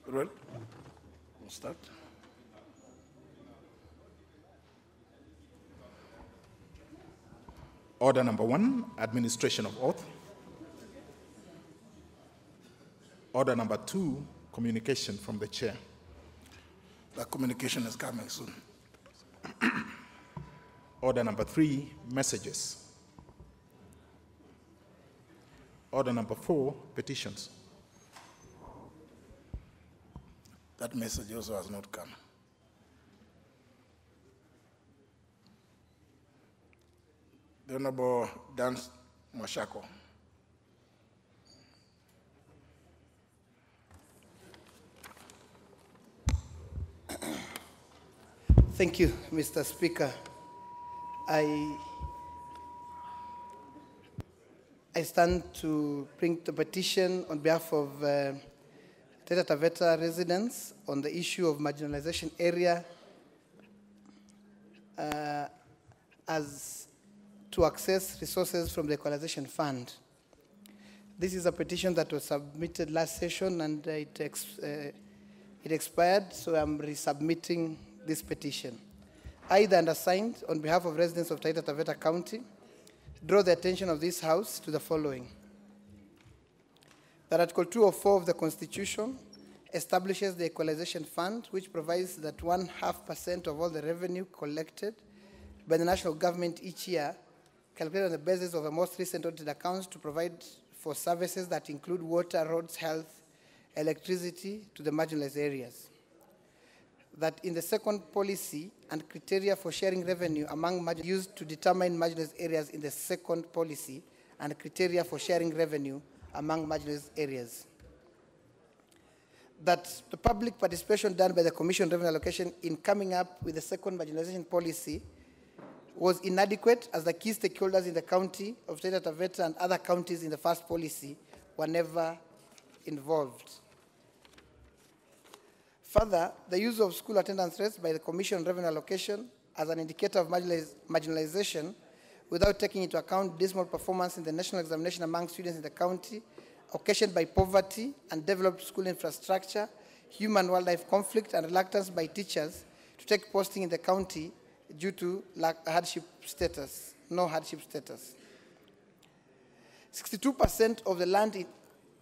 Well, we'll start. Order number 1, administration of oath. Order number 2, communication from the chair. That communication is coming soon. Order number 3, messages. Order number 4, petitions. That message also has not come. The Honorable Dan Mwashako. Thank you, Mr. Speaker. I stand to bring the petition on behalf of Taita Taveta residents on the issue of marginalization area as to access resources from the Equalization Fund. This is a petition that was submitted last session and it expired, so I'm resubmitting this petition. I, the undersigned, on behalf of residents of Taita Taveta County, draw the attention of this House to the following. That Article 204 of the Constitution establishes the Equalization Fund, which provides that 0.5% of all the revenue collected by the national government each year, calculated on the basis of the most recent audited accounts, to provide for services that include water, roads, health, electricity to the marginalized areas. That in the second policy and criteria for sharing revenue among used to determine marginalized areas in the second policy and criteria for sharing revenue among marginalized areas. That the public participation done by the Commission on Revenue Allocation in coming up with the second marginalization policy was inadequate, as the key stakeholders in the county of Taita Taveta and other counties in the first policy were never involved. Further, the use of school attendance rates by the Commission on Revenue Allocation as an indicator of marginalization without taking into account dismal performance in the national examination among students in the county, occasioned by poverty and developed school infrastructure, human-wildlife conflict, and reluctance by teachers to take posting in the county due to no hardship status. 62% of the land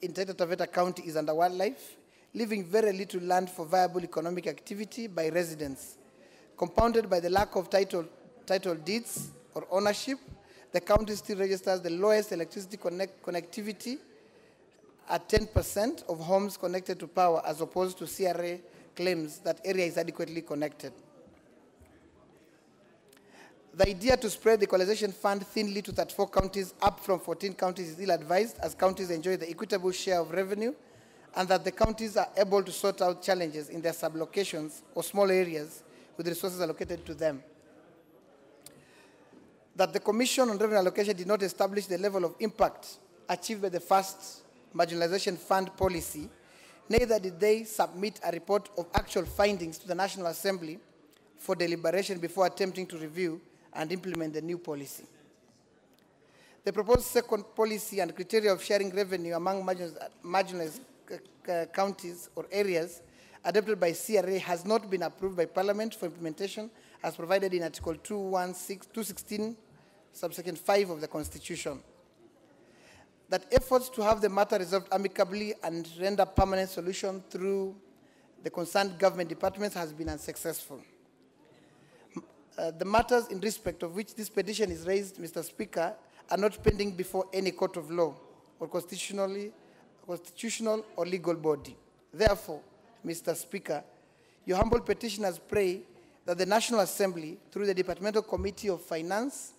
in Taita Taveta County is under wildlife, leaving very little land for viable economic activity by residents. Compounded by the lack of title deeds or ownership, the county still registers the lowest electricity connectivity at 10% of homes connected to power, as opposed to CRA claims that area is adequately connected. The idea to spread the Equalization Fund thinly to 34 counties, up from 14 counties, is ill-advised, as counties enjoy the equitable share of revenue, and that the counties are able to sort out challenges in their sublocations or small areas with resources allocated to them. That the Commission on Revenue Allocation did not establish the level of impact achieved by the first Marginalization Fund policy, neither did they submit a report of actual findings to the National Assembly for deliberation before attempting to review and implement the new policy. The proposed second policy and criteria of sharing revenue among marginalized counties or areas adopted by CRA has not been approved by Parliament for implementation as provided in Article 216, subsection 5 of the Constitution. That efforts to have the matter resolved amicably and render permanent solution through the concerned government departments has been unsuccessful. The matters in respect of which this petition is raised, Mr. Speaker, are not pending before any court of law or constitutional or legal body. Therefore, Mr. Speaker, your humble petitioners pray that the National Assembly, through the Departmental Committee of Finance,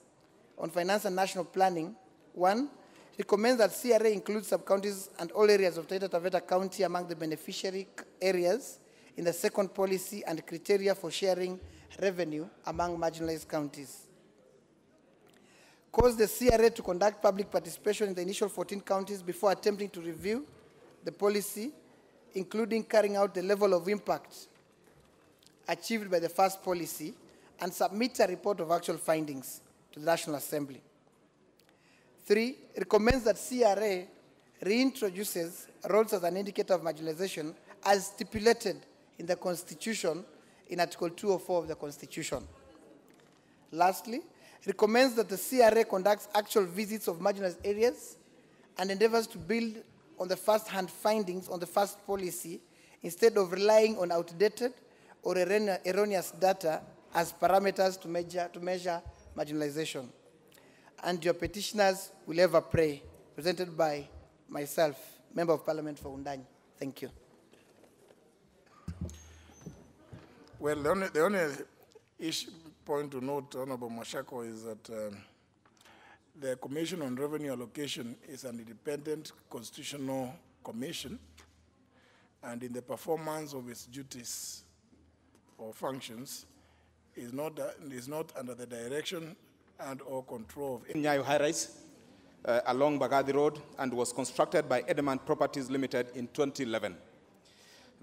on Finance and National Planning, 1, recommends that CRA include sub-counties and all areas of Taita Taveta County among the beneficiary areas in the second policy and criteria for sharing revenue among marginalized counties. Cause the CRA to conduct public participation in the initial 14 counties before attempting to review the policy, including carrying out the level of impact achieved by the first policy, and submit a report of actual findings to the National Assembly. 3, recommends that CRA reintroduces roles as an indicator of marginalization as stipulated in the Constitution in Article 204 of the Constitution. Lastly, recommends that the CRA conducts actual visits of marginalized areas and endeavors to build on the first-hand findings on the first policy instead of relying on outdated or erroneous data as parameters to measure marginalization. And your petitioners will ever pray, presented by myself, Member of Parliament for Undani. Thank you. Well, the only point to note, Honorable Mashako, is that the Commission on Revenue Allocation is an independent constitutional commission, and in the performance of its duties or functions is not under the direction and or control of Nyayo High-Rise along Bagadi Road and was constructed by Adjournment Properties Limited in 2011.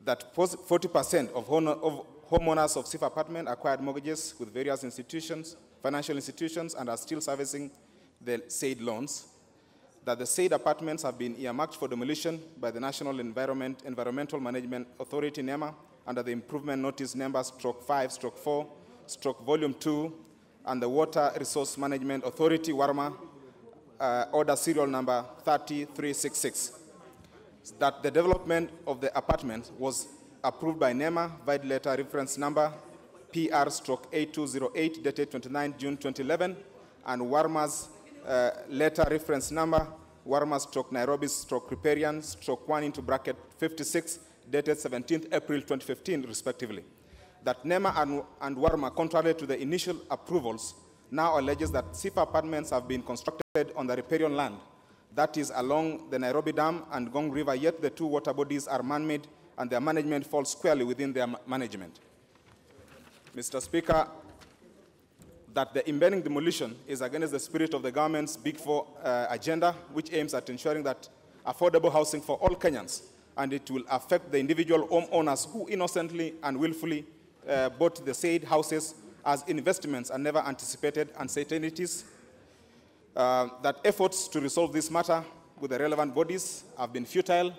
That 40% of homeowners of SIF apartment acquired mortgages with various institutions, financial institutions, and are still servicing the said loans. That the said apartments have been earmarked for demolition by the National Environmental Management Authority, NEMA, under the Improvement Notice number /5/4, /Volume 2, and the Water Resource Management Authority, WARMA, Order Serial Number 30366. That the development of the apartment was approved by NEMA, via letter reference number PR/8208, dated 29 June 2011, and WARMA's letter reference number WARMA/Nairobi/Riparian/1 dated 17th April 2015, respectively. That NEMA and WARMA, contrary to the initial approvals, now alleges that SIF apartments have been constructed on the riparian land, that is along the Nairobi Dam and Gong River, yet the two water bodies are man-made and their management falls squarely within their management. Mr. Speaker, that the impending demolition is against the spirit of the government's Big Four agenda, which aims at ensuring that affordable housing for all Kenyans, and it will affect the individual homeowners who innocently and willfully bought the said houses as investments and never anticipated uncertainties. That efforts to resolve this matter with the relevant bodies have been futile,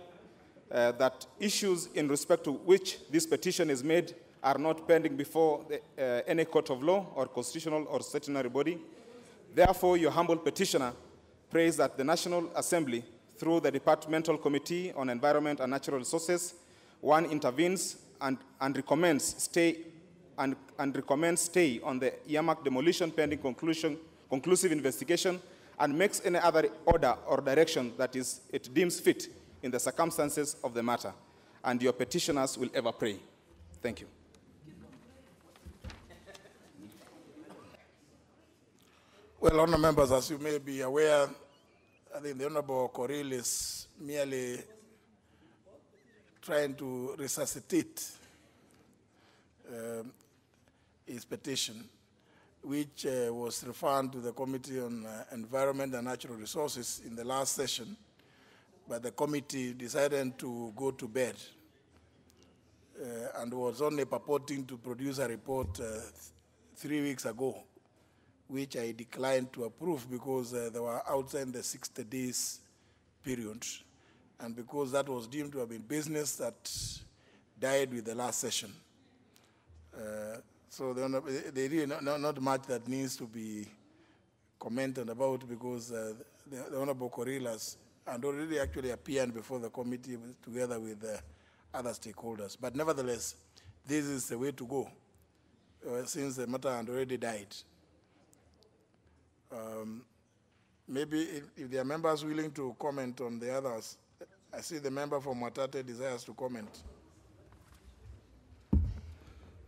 that issues in respect to which this petition is made are not pending before any court of law or constitutional or statutory body. Therefore, your humble petitioner prays that the National Assembly, through the Departmental Committee on Environment and Natural Resources, one intervenes and recommends stay on the earmarked demolition pending conclusive investigation, and makes any other order or direction that it deems fit in the circumstances of the matter. And your petitioners will ever pray. Thank you. Well, honourable members, as you may be aware, I think the Honourable Koril is merely trying to resuscitate his petition, which was referred to the Committee on Environment and Natural Resources in the last session, but the committee decided to go to bed and was only purporting to produce a report 3 weeks ago, which I declined to approve because they were outside the 60 days period, and because that was deemed to have been business that died with the last session. So there really not much that needs to be commented about, because the Honorable Korilas and already actually appeared before the committee together with other stakeholders. But nevertheless, this is the way to go, since the matter had already died. Maybe if there are members willing to comment on the others, I see the member from Mwatate desires to comment.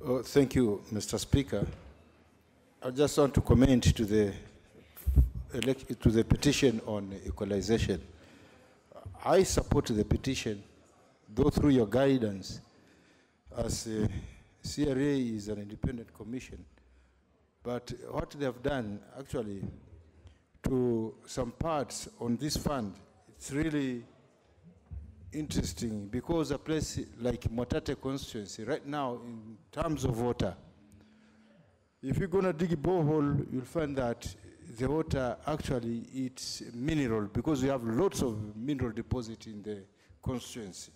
Oh, thank you, Mr. Speaker. I just want to comment to the petition on equalization. I support the petition, though through your guidance, as CRA is an independent commission. But what they have done, actually, to some parts on this fund, it's really interesting, because a place like Mwatate constituency, right now, in terms of water, if you're going to dig a borehole, you'll find that the water actually it's mineral, because we have lots of mineral deposit in the constituency.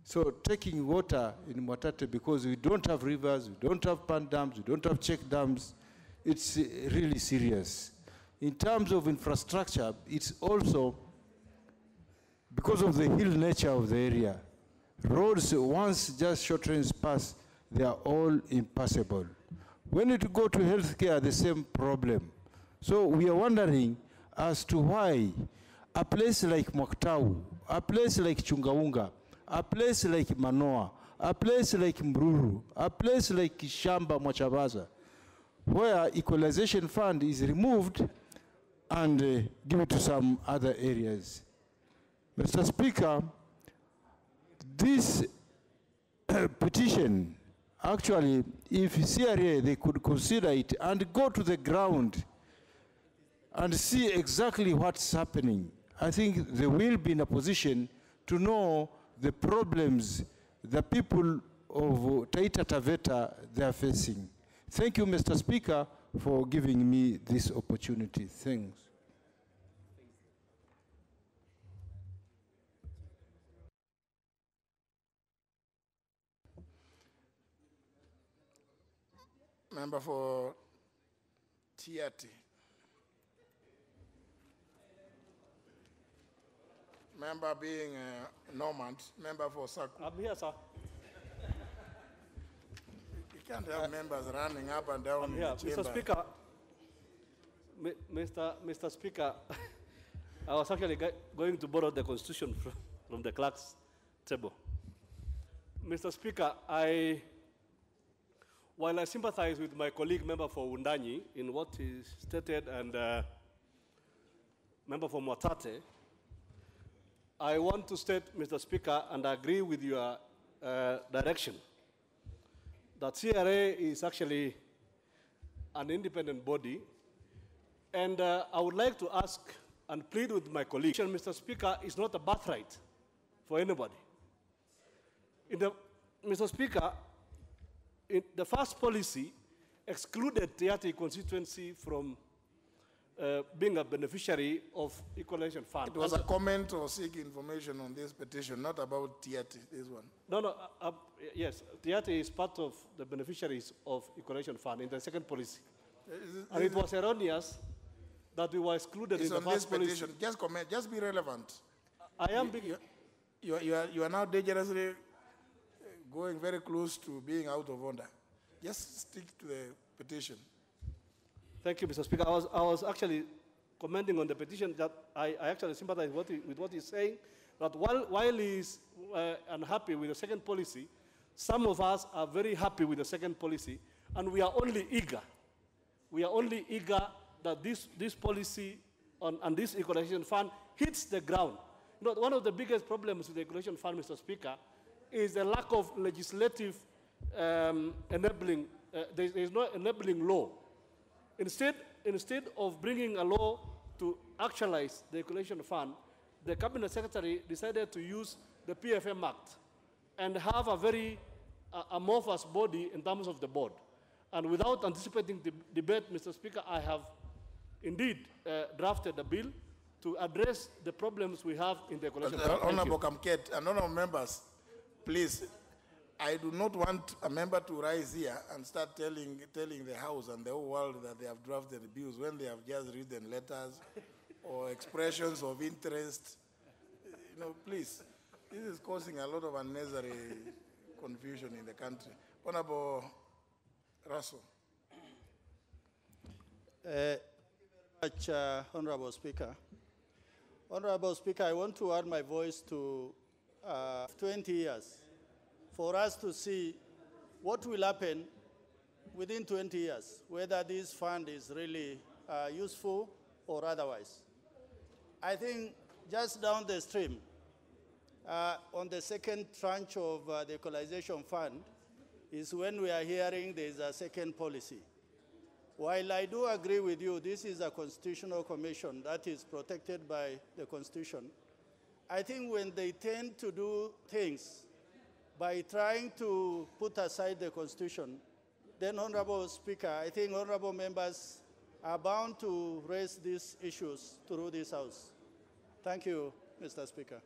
So taking water in Mwatate, because we don't have rivers, we don't have pond dams, we don't have check dams, it's really serious. In terms of infrastructure, it's also because of the hill nature of the area. Roads, once just short trains pass, they are all impassable. When you go to healthcare, the same problem. So we are wondering as to why a place like Mwaktau, a place like Chungaunga, a place like Manoa, a place like Mruru, a place like Shamba Mwachabaza, where equalization fund is removed and given to some other areas. Mr. Speaker, this petition, actually, if CRA, they could consider it and go to the ground and see exactly what's happening. I think they will be in a position to know the problems the people of Taita Taveta they are facing. Thank you, Mr. Speaker, for giving me this opportunity. Thanks. Member for Tiati. Member being Normand, member for Saku. I'm here, sir. You can't have members running up and down I'm in here. the chamber. Mr. Speaker, Mr. Speaker, I was actually going to borrow the Constitution from the clerk's table. Mr. Speaker, while I sympathize with my colleague, member for Wundanyi, in what he stated, and member for Mwatate, I want to state, Mr. Speaker, and I agree with your direction, that CRA is actually an independent body, and I would like to ask and plead with my colleague, Mr. Speaker, is not a birthright for anybody. Mr. Speaker, the first policy excluded Tiati constituency from being a beneficiary of Equalization Fund. It was a comment or seek information on this petition, not about Tiati, this one. No, yes, Tiati is part of the beneficiaries of Equalization Fund in the second policy. And it was erroneous that we were excluded in the first policy. Petition. Just comment, just be relevant. I am being... You are now dangerously going very close to being out of order. Just stick to the petition. Thank you, Mr. Speaker. I was actually commenting on the petition that I actually sympathize with what he's saying, that while he's unhappy with the second policy, some of us are very happy with the second policy, and we are only eager. We are only eager that this policy and this Equalization Fund hits the ground. You know, one of the biggest problems with the Equalization Fund, Mr. Speaker, is the lack of legislative enabling. There is no enabling law. Instead of bringing a law to actualize the Equalization Fund, the Cabinet Secretary decided to use the PFM Act and have a very amorphous body in terms of the board. And without anticipating the debate, Mr. Speaker, I have indeed drafted a bill to address the problems we have in the Equalization Fund. Honorable Kamket and honorable members, please, I do not want a member to rise here and start telling the House and the whole world that they have drafted bills when they have just written letters or expressions of interest. You know, please, this is causing a lot of unnecessary confusion in the country. Honorable Russell. Honorable Speaker. Honorable Speaker, I want to add my voice to 20 years for us to see what will happen within 20 years, whether this fund is really useful or otherwise. I think just down the stream, on the second tranche of the Equalization Fund, is when we are hearing there is a second policy. While I do agree with you, this is a constitutional commission that is protected by the Constitution. I think when they tend to do things by trying to put aside the Constitution, then, Honorable Speaker, I think honorable members are bound to raise these issues through this House. Thank you, Mr. Speaker.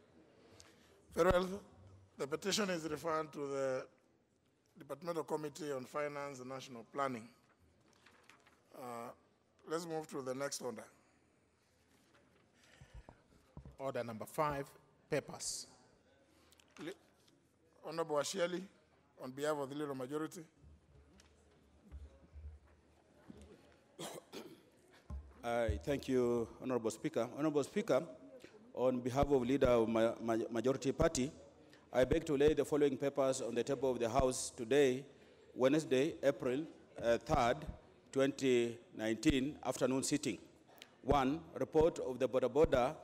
Very well. The petition is referred to the Departmental Committee on Finance and National Planning. Let's move to the next order. Order number 5, papers. Honorable Asheli, on behalf of the Liberal Majority. Thank you, Honorable Speaker. Honorable Speaker, on behalf of Leader of Majority Party, I beg to lay the following papers on the table of the House today, Wednesday, April 3rd, 2019, afternoon sitting. 1, report of the border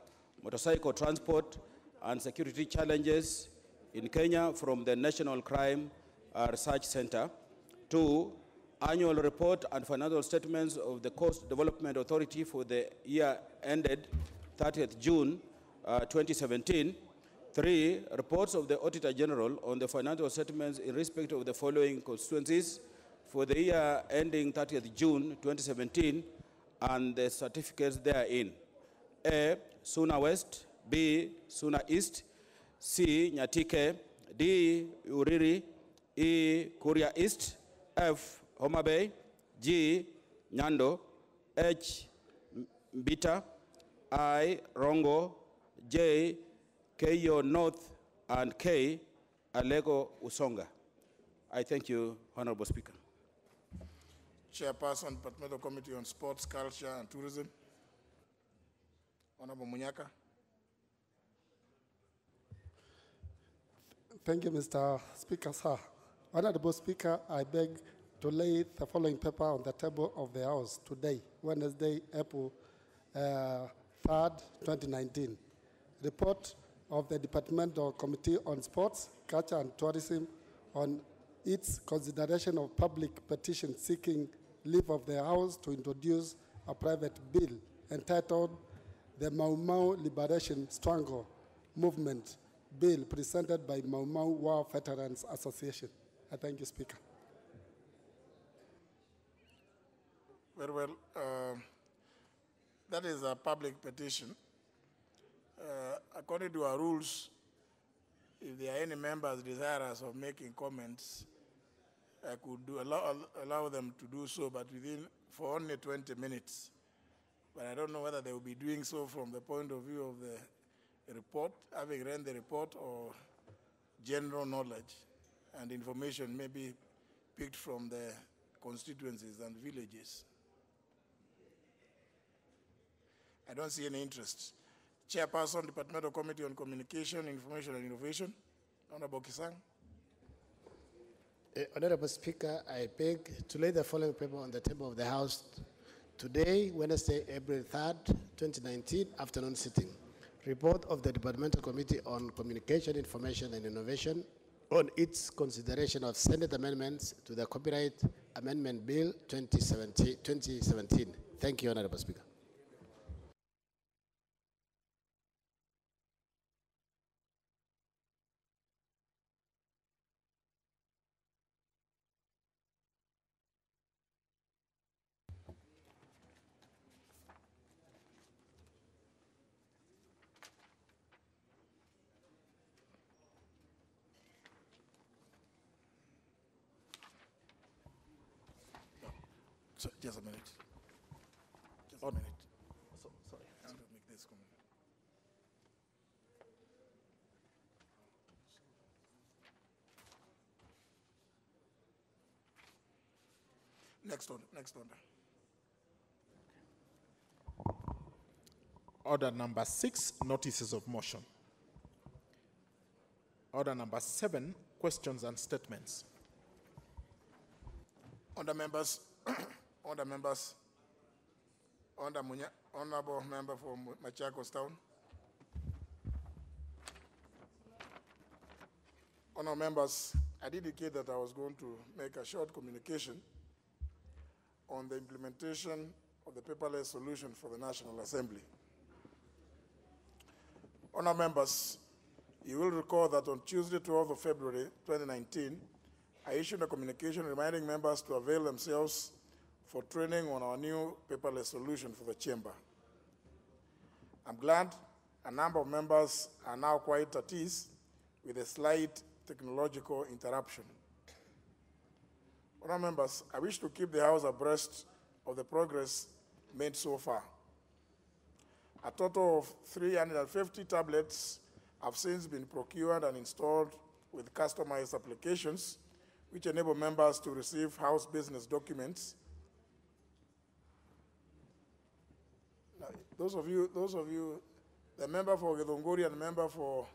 motorcycle transport and security challenges in Kenya from the National Crime Research Center. 2, annual report and financial statements of the Coast Development Authority for the year ended 30th June 2017. 3, reports of the Auditor General on the financial statements in respect of the following constituencies for the year ending 30th June 2017 and the certificates therein. A, Suna West. B, Suna East. C, Nyatike. D, Uriri. E, Kuria East. F, Homa Bay. G, Nyando. H, Mbita. I, Rongo. J, Keyo North. And K, Alego Usonga. I thank you, Honorable Speaker. Chairperson, Departmental Committee on Sports, Culture, and Tourism. Honorable Munyaka. Thank you, Mr. Speaker, sir. Honorable Speaker, I beg to lay the following paper on the table of the House today, Wednesday, April 3rd, 2019. Report of the Departmental Committee on Sports, Culture, and Tourism on its consideration of public petition seeking leave of the House to introduce a private bill entitled the Mau Mau Liberation Struggle Movement Bill, presented by Mau Mau War Veterans Association. I thank you, Speaker. Very well. That is a public petition. According to our rules, if there are any members desirous of making comments, I could allow them to do so, but for only 20 minutes. But I don't know whether they will be doing so from the point of view of the report, having read the report, or general knowledge and information may be picked from the constituencies and villages. I don't see any interest. Chairperson, Departmental Committee on Communication, Information and Innovation, Honorable Kisang. Honorable Speaker, I beg to lay the following paper on the table of the House today, Wednesday, April 3rd, 2019, afternoon sitting. Report of the Departmental Committee on Communication, Information and Innovation on its consideration of Senate amendments to the Copyright Amendment Bill 2017. Thank you, Honorable Speaker. So, just a minute. Just a minute. Sorry. I want to make this comment. Next order. Order number 6, notices of motion. Order number 7, questions and statements. Honorable members, Honorable Member for Machakos Town. Honorable members, I did indicate that I was going to make a short communication on the implementation of the paperless solution for the National Assembly. Honorable members, you will recall that on Tuesday, 12th of February, 2019, I issued a communication reminding members to avail themselves for training on our new paperless solution for the chamber. I'm glad a number of members are now quite at ease with a slight technological interruption. Honourable members, I wish to keep the House abreast of the progress made so far. A total of 350 tablets have since been procured and installed with customized applications, which enable members to receive House business documents. Now, those of you, the member for Githunguri and the member for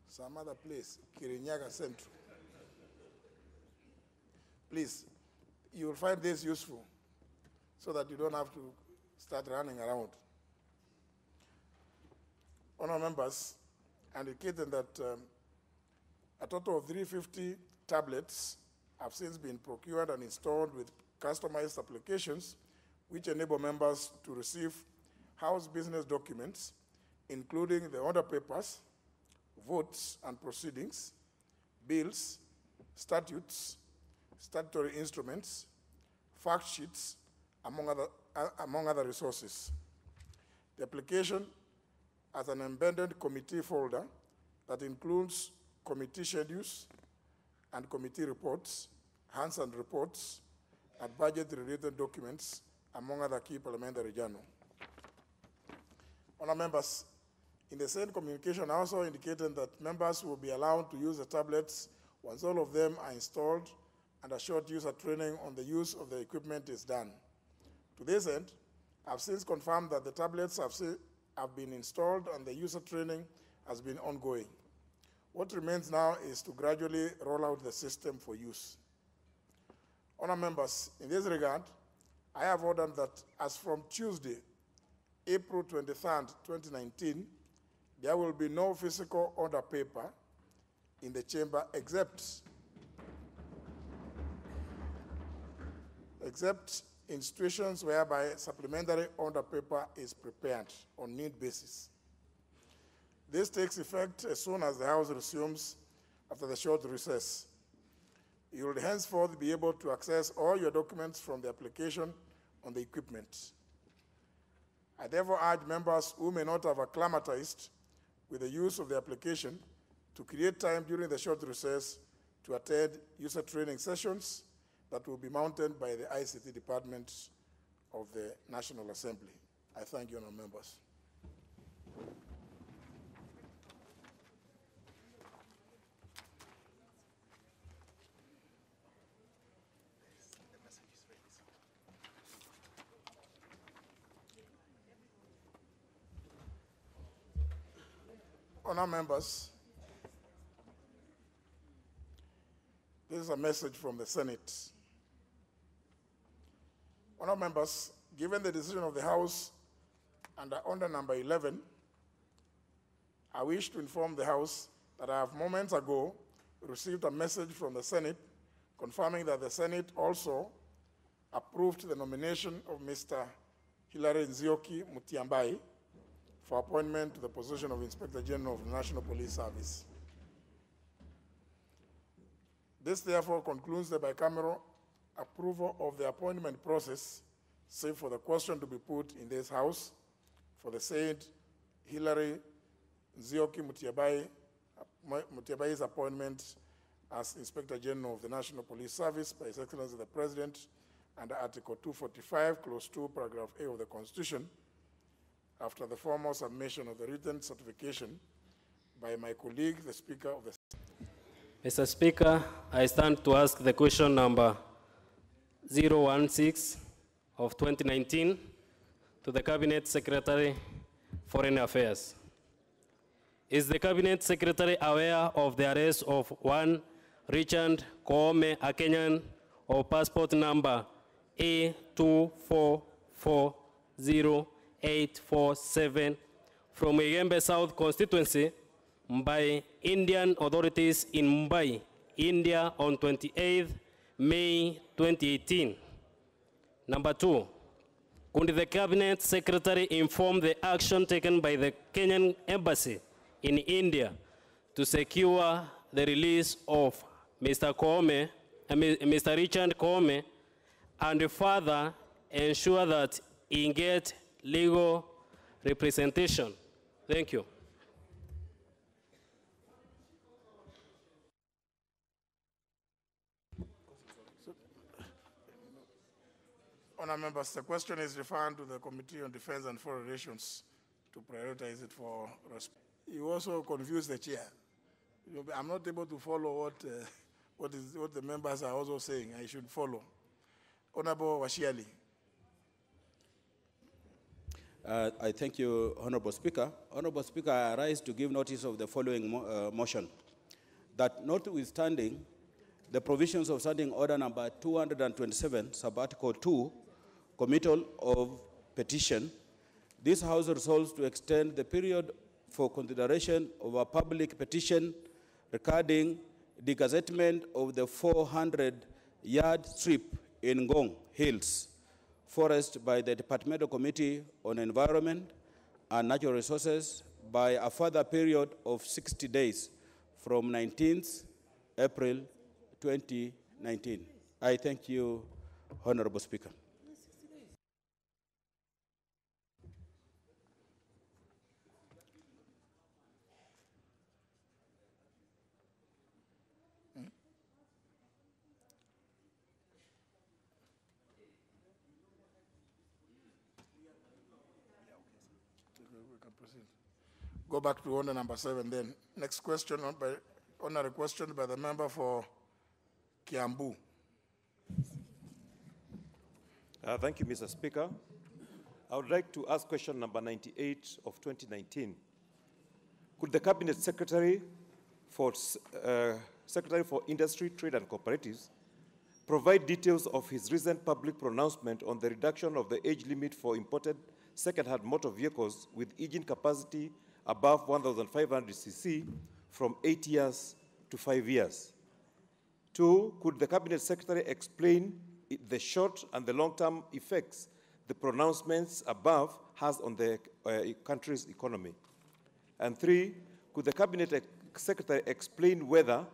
some other place, Kirinyaga Central. Please, you will find this useful so that you don't have to start running around. Honourable members, indicating that a total of 350 tablets have since been procured and installed with customized applications which enable members to receive House business documents, including the order papers, votes and proceedings, bills, statutes, statutory instruments, fact sheets, among other resources. The application has an embedded committee folder that includes committee schedules and committee reports, Hansard reports, and budget-related documents, among other key parliamentary journals. Honourable members, in the same communication, I also indicated that members will be allowed to use the tablets once all of them are installed and a short user training on the use of the equipment is done. To this end, I've since confirmed that the tablets have been installed and the user training has been ongoing. What remains now is to gradually roll out the system for use. Honourable members, in this regard, I have ordered that as from Tuesday, April 23rd, 2019, there will be no physical order paper in the chamber except in situations whereby supplementary order paper is prepared on need basis. This takes effect as soon as the House resumes after the short recess. You will henceforth be able to access all your documents from the application on the equipment. I therefore urge members who may not have acclimatized with the use of the application to create time during the short recess to attend user training sessions that will be mounted by the ICT department of the National Assembly. I thank you, honourable members. Honourable members, this is a message from the Senate. Honourable members, given the decision of the House under order number 11, I wish to inform the House that I have moments ago received a message from the Senate confirming that the Senate also approved the nomination of Mr. Hilary Nzioki Mutiambai for appointment to the position of Inspector General of the National Police Service. This therefore concludes the bicameral approval of the appointment process, save for the question to be put in this House for the said Hilary Nzioki Mutiambai's appointment as Inspector General of the National Police Service by His Excellency the President under Article 245, Clause 2, Paragraph A of the Constitution, after the formal submission of the written certification by my colleague, the Speaker of the Mr. Speaker, I stand to ask the question number 016 of 2019 to the Cabinet Secretary, Foreign Affairs. Is the Cabinet Secretary aware of the arrest of one Richard Koome, a Kenyan, of passport number A2440847 from Igembe South constituency by Indian authorities in Mumbai, India on 28th May 2018? Number two, could the Cabinet Secretary inform the action taken by the Kenyan Embassy in India to secure the release of Mr. Koome, Mr. Richard Koome, and further ensure that he gets legal representation? Thank you. Honourable members, the question is referred to the Committee on Defence and Foreign Relations to prioritize it for response. You also confuse the chair. I'm not able to follow what the members are also saying. I should follow. Honourable Washiali. I thank you, Honourable Speaker. Honourable Speaker, I rise to give notice of the following motion. That notwithstanding the provisions of Standing Order number 227, sub-article 2, committal of petition, this House resolves to extend the period for consideration of a public petition regarding the gazettement of the 400-yard strip in Ngong Hills Forest by the Departmental Committee on Environment and Natural Resources by a further period of 60 days from 19th April 2019. I thank you, Honorable Speaker. Go back to order number 7 then. Next question, honorary question by the member for Kiambu. Thank you, Mr. Speaker. I would like to ask question number 98 of 2019. Could the Cabinet Secretary for Industry, Trade and Cooperatives provide details of his recent public pronouncement on the reduction of the age limit for imported second-hand motor vehicles with engine capacity above 1,500 cc from 8 years to 5 years? 2, could the Cabinet Secretary explain the short and the long-term effects the pronouncements above has on the country's economy? And 3, could the Cabinet Secretary explain whether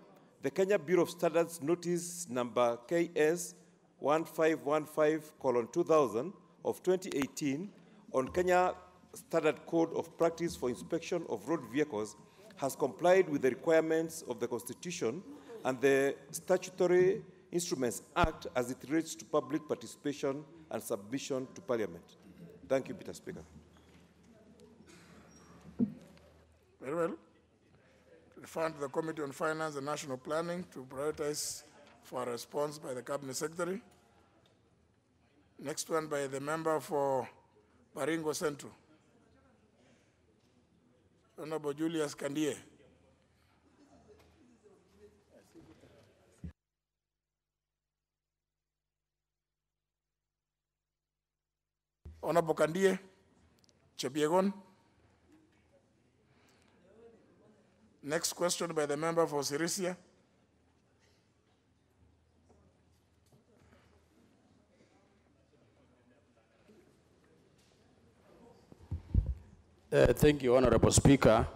the Kenya Bureau of Standards Notice number KS 1515:2000 of 2018 on Kenya Standard Code of Practice for Inspection of Road Vehicles has complied with the requirements of the Constitution and the Statutory Instruments Act as it relates to public participation and submission to Parliament? Thank you, Mr. Speaker. Very well. Refer to the Committee on Finance and National Planning to prioritize for a response by the Cabinet Secretary. Next one by the member for Baringo Central. Honorable Julius Kandie. Honorable Kandie, Chebiegon. Next question by the member for Sirisia. Thank you, Honorable Speaker.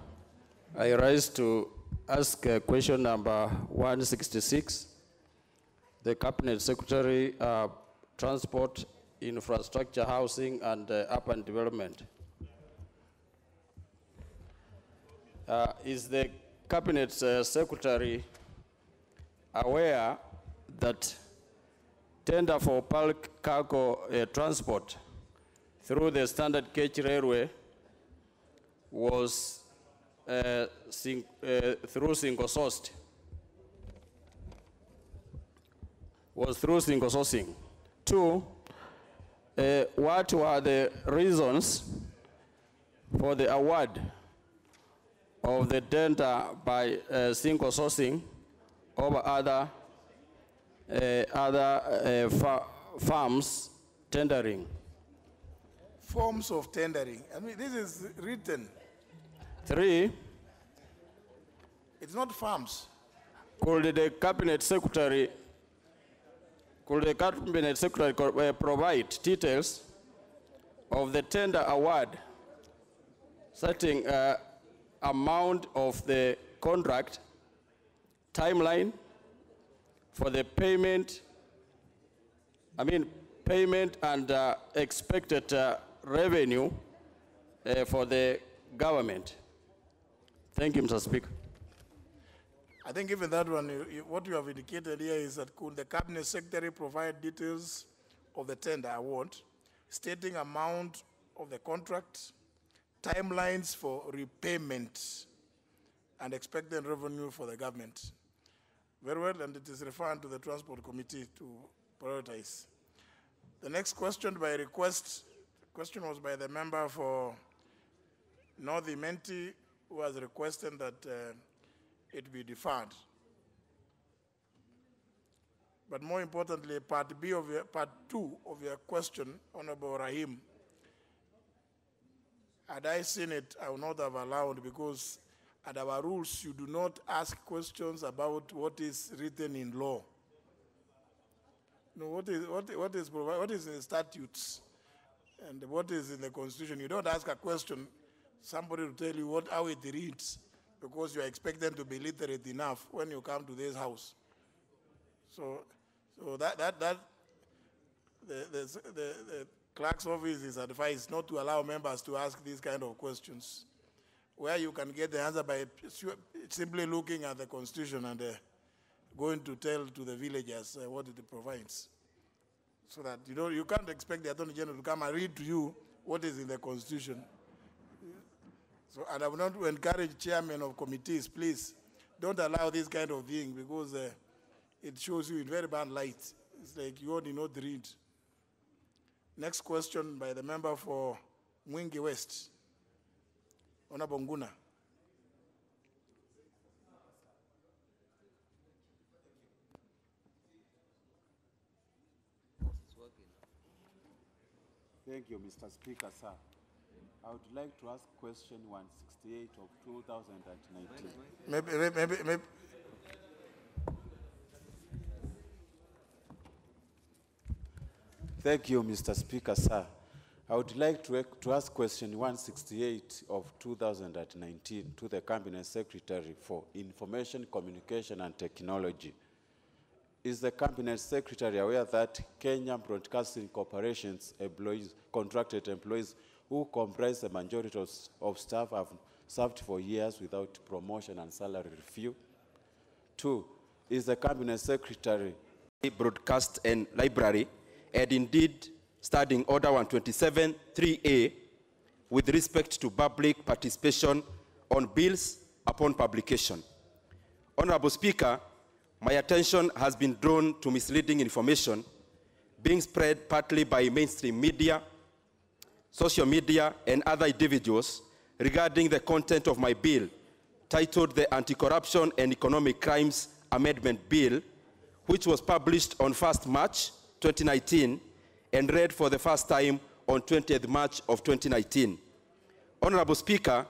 I rise to ask question number 166. The Cabinet Secretary, Transport, Infrastructure, Housing, and Urban Development. Is the Cabinet Secretary aware that tender for bulk cargo transport through the standard gauge railway was through single sourced? Was through single sourcing. 2, what were the reasons for the award of the tender by single sourcing over other firms tendering? Forms of tendering. I mean, this is written. 3, it's not farms. Could the Cabinet Secretary provide details of the tender award, setting amount of the contract, timeline for the payment, payment and expected revenue for the government? Thank you, Mr. Speaker. I think even that one, what you have indicated here is that could the Cabinet Secretary provide details of the tender award, stating amount of the contract, timelines for repayment, and expected revenue for the government. Very well, and it is referred to the Transport Committee to prioritize. The next question by request, question was by the member for North Imenti, who has requested that it be deferred. But more importantly, part two of your question, Honorable Rahim, had I seen it, I would not have allowed, because at our rules, you do not ask questions about what is written in law. No, what is in the statutes and what is in the Constitution. You don't ask a question, somebody will tell you how it reads, because you are expected to be literate enough when you come to this house. So the clerk's office is advised not to allow members to ask these kind of questions, where you can get the answer by simply looking at the Constitution and going to tell to the villagers what it provides. So that you can't expect the Attorney General to come and read to you what is in the Constitution. So, and I would not encourage chairmen of committees, please, don't allow this kind of thing, because it shows you in very bad light. It's like you only know the read. Next question by the member for Mwingi West, Honorable Nguna. Thank you, Mr. Speaker, sir. I would like to ask question 168 of 2019. Maybe. Thank you, Mr. Speaker, sir. I would like to ask question 168 of 2019 to the Cabinet Secretary for Information, Communication and Technology. Is the Cabinet Secretary aware that Kenya Broadcasting Corporation's employees, contracted employees who comprise the majority of staff have served for years without promotion and salary review? 2, is the Cabinet Secretary Broadcast and Library, and indeed studying Order 127 3A with respect to public participation on bills upon publication? Honorable Speaker, my attention has been drawn to misleading information being spread partly by mainstream media, social media, and other individuals regarding the content of my bill, titled the Anti-Corruption and Economic Crimes Amendment Bill, which was published on 1st March 2019 and read for the first time on 20th March of 2019. Honorable Speaker,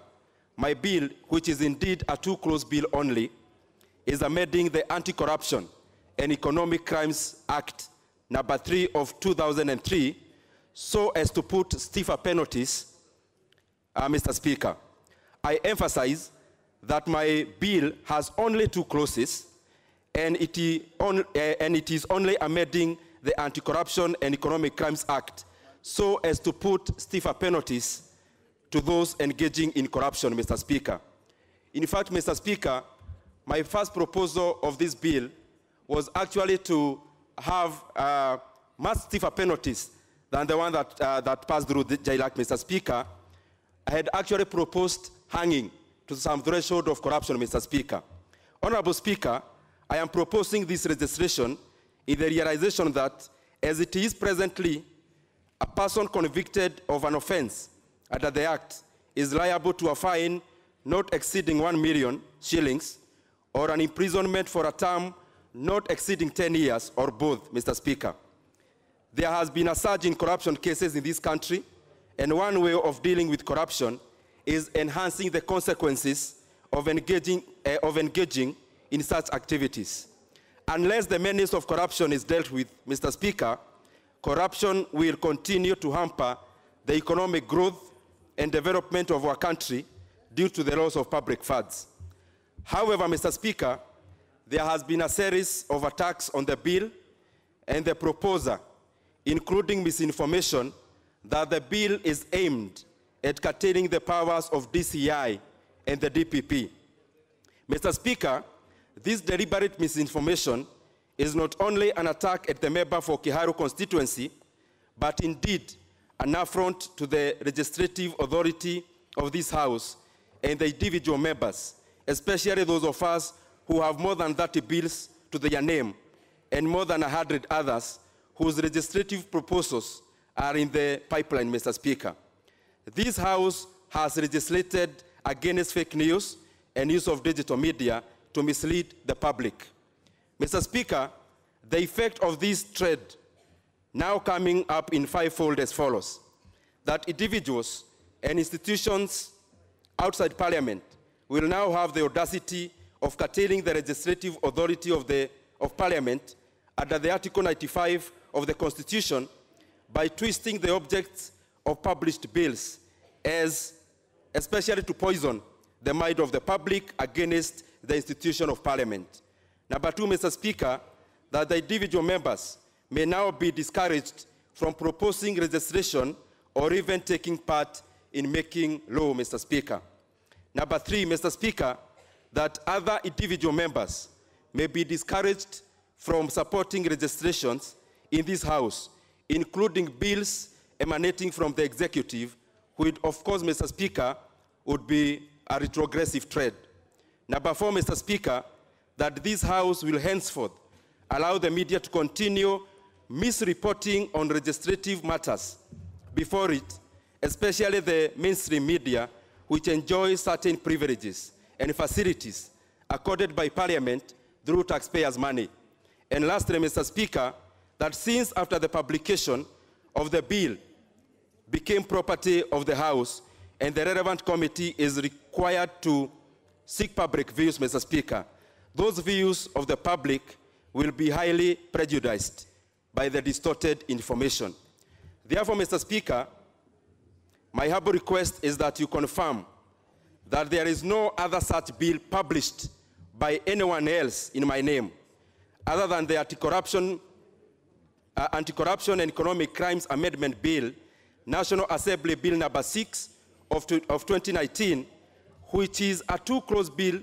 my bill, which is indeed a two-clause bill only, is amending the Anti-Corruption and Economic Crimes Act number 3 of 2003 so as to put stiffer penalties, Mr. Speaker. I emphasize that my bill has only two clauses, and it is only amending the Anti-Corruption and Economic Crimes Act so as to put stiffer penalties to those engaging in corruption, Mr. Speaker. In fact, Mr. Speaker, my first proposal of this bill was actually to have much stiffer penalties than the one that passed through the JLAC, Mr. Speaker. I had actually proposed hanging to some threshold of corruption, Mr. Speaker. Honorable Speaker, I am proposing this legislation in the realization that, as it is presently, a person convicted of an offense under the Act is liable to a fine not exceeding 1 million shillings or an imprisonment for a term not exceeding 10 years or both, Mr. Speaker. There has been a surge in corruption cases in this country, and one way of dealing with corruption is enhancing the consequences of engaging in such activities. Unless the menace of corruption is dealt with, Mr. Speaker, corruption will continue to hamper the economic growth and development of our country due to the loss of public funds. However, Mr. Speaker, there has been a series of attacks on the bill and the proposer, including misinformation that the bill is aimed at curtailing the powers of DCI and the DPP. Mr. Speaker, this deliberate misinformation is not only an attack at the member for Kiharu constituency, but indeed an affront to the legislative authority of this House and the individual members, especially those of us who have more than 30 bills to their name and more than 100 others whose legislative proposals are in the pipeline, Mr. Speaker. This House has legislated against fake news and use of digital media to mislead the public. Mr. Speaker, the effect of this trend now coming up in fivefold as follows: that individuals and institutions outside Parliament will now have the audacity of curtailing the legislative authority of Parliament under the Article 95 of the Constitution by twisting the objects of published bills especially to poison the mind of the public against the institution of Parliament. Number two, Mr. Speaker, that the individual members may now be discouraged from proposing legislation or even taking part in making law, Mr. Speaker. Number three, Mr. Speaker, that other individual members may be discouraged from supporting legislations in this House, including bills emanating from the executive, which, of course, Mr. Speaker, would be a retrogressive trend. Number four, Mr. Speaker, that this House will henceforth allow the media to continue misreporting on legislative matters before it, especially the mainstream media, which enjoys certain privileges and facilities accorded by Parliament through taxpayers' money. And lastly, Mr. Speaker, that since after the publication of the bill became property of the House and the relevant committee is required to seek public views, Mr. Speaker, those views of the public will be highly prejudiced by the distorted information. Therefore, Mr. Speaker, my humble request is that you confirm that there is no other such bill published by anyone else in my name, other than the Anti-Corruption and Economic Crimes Amendment Bill, National Assembly Bill number 6 of 2019, which is a two-clause bill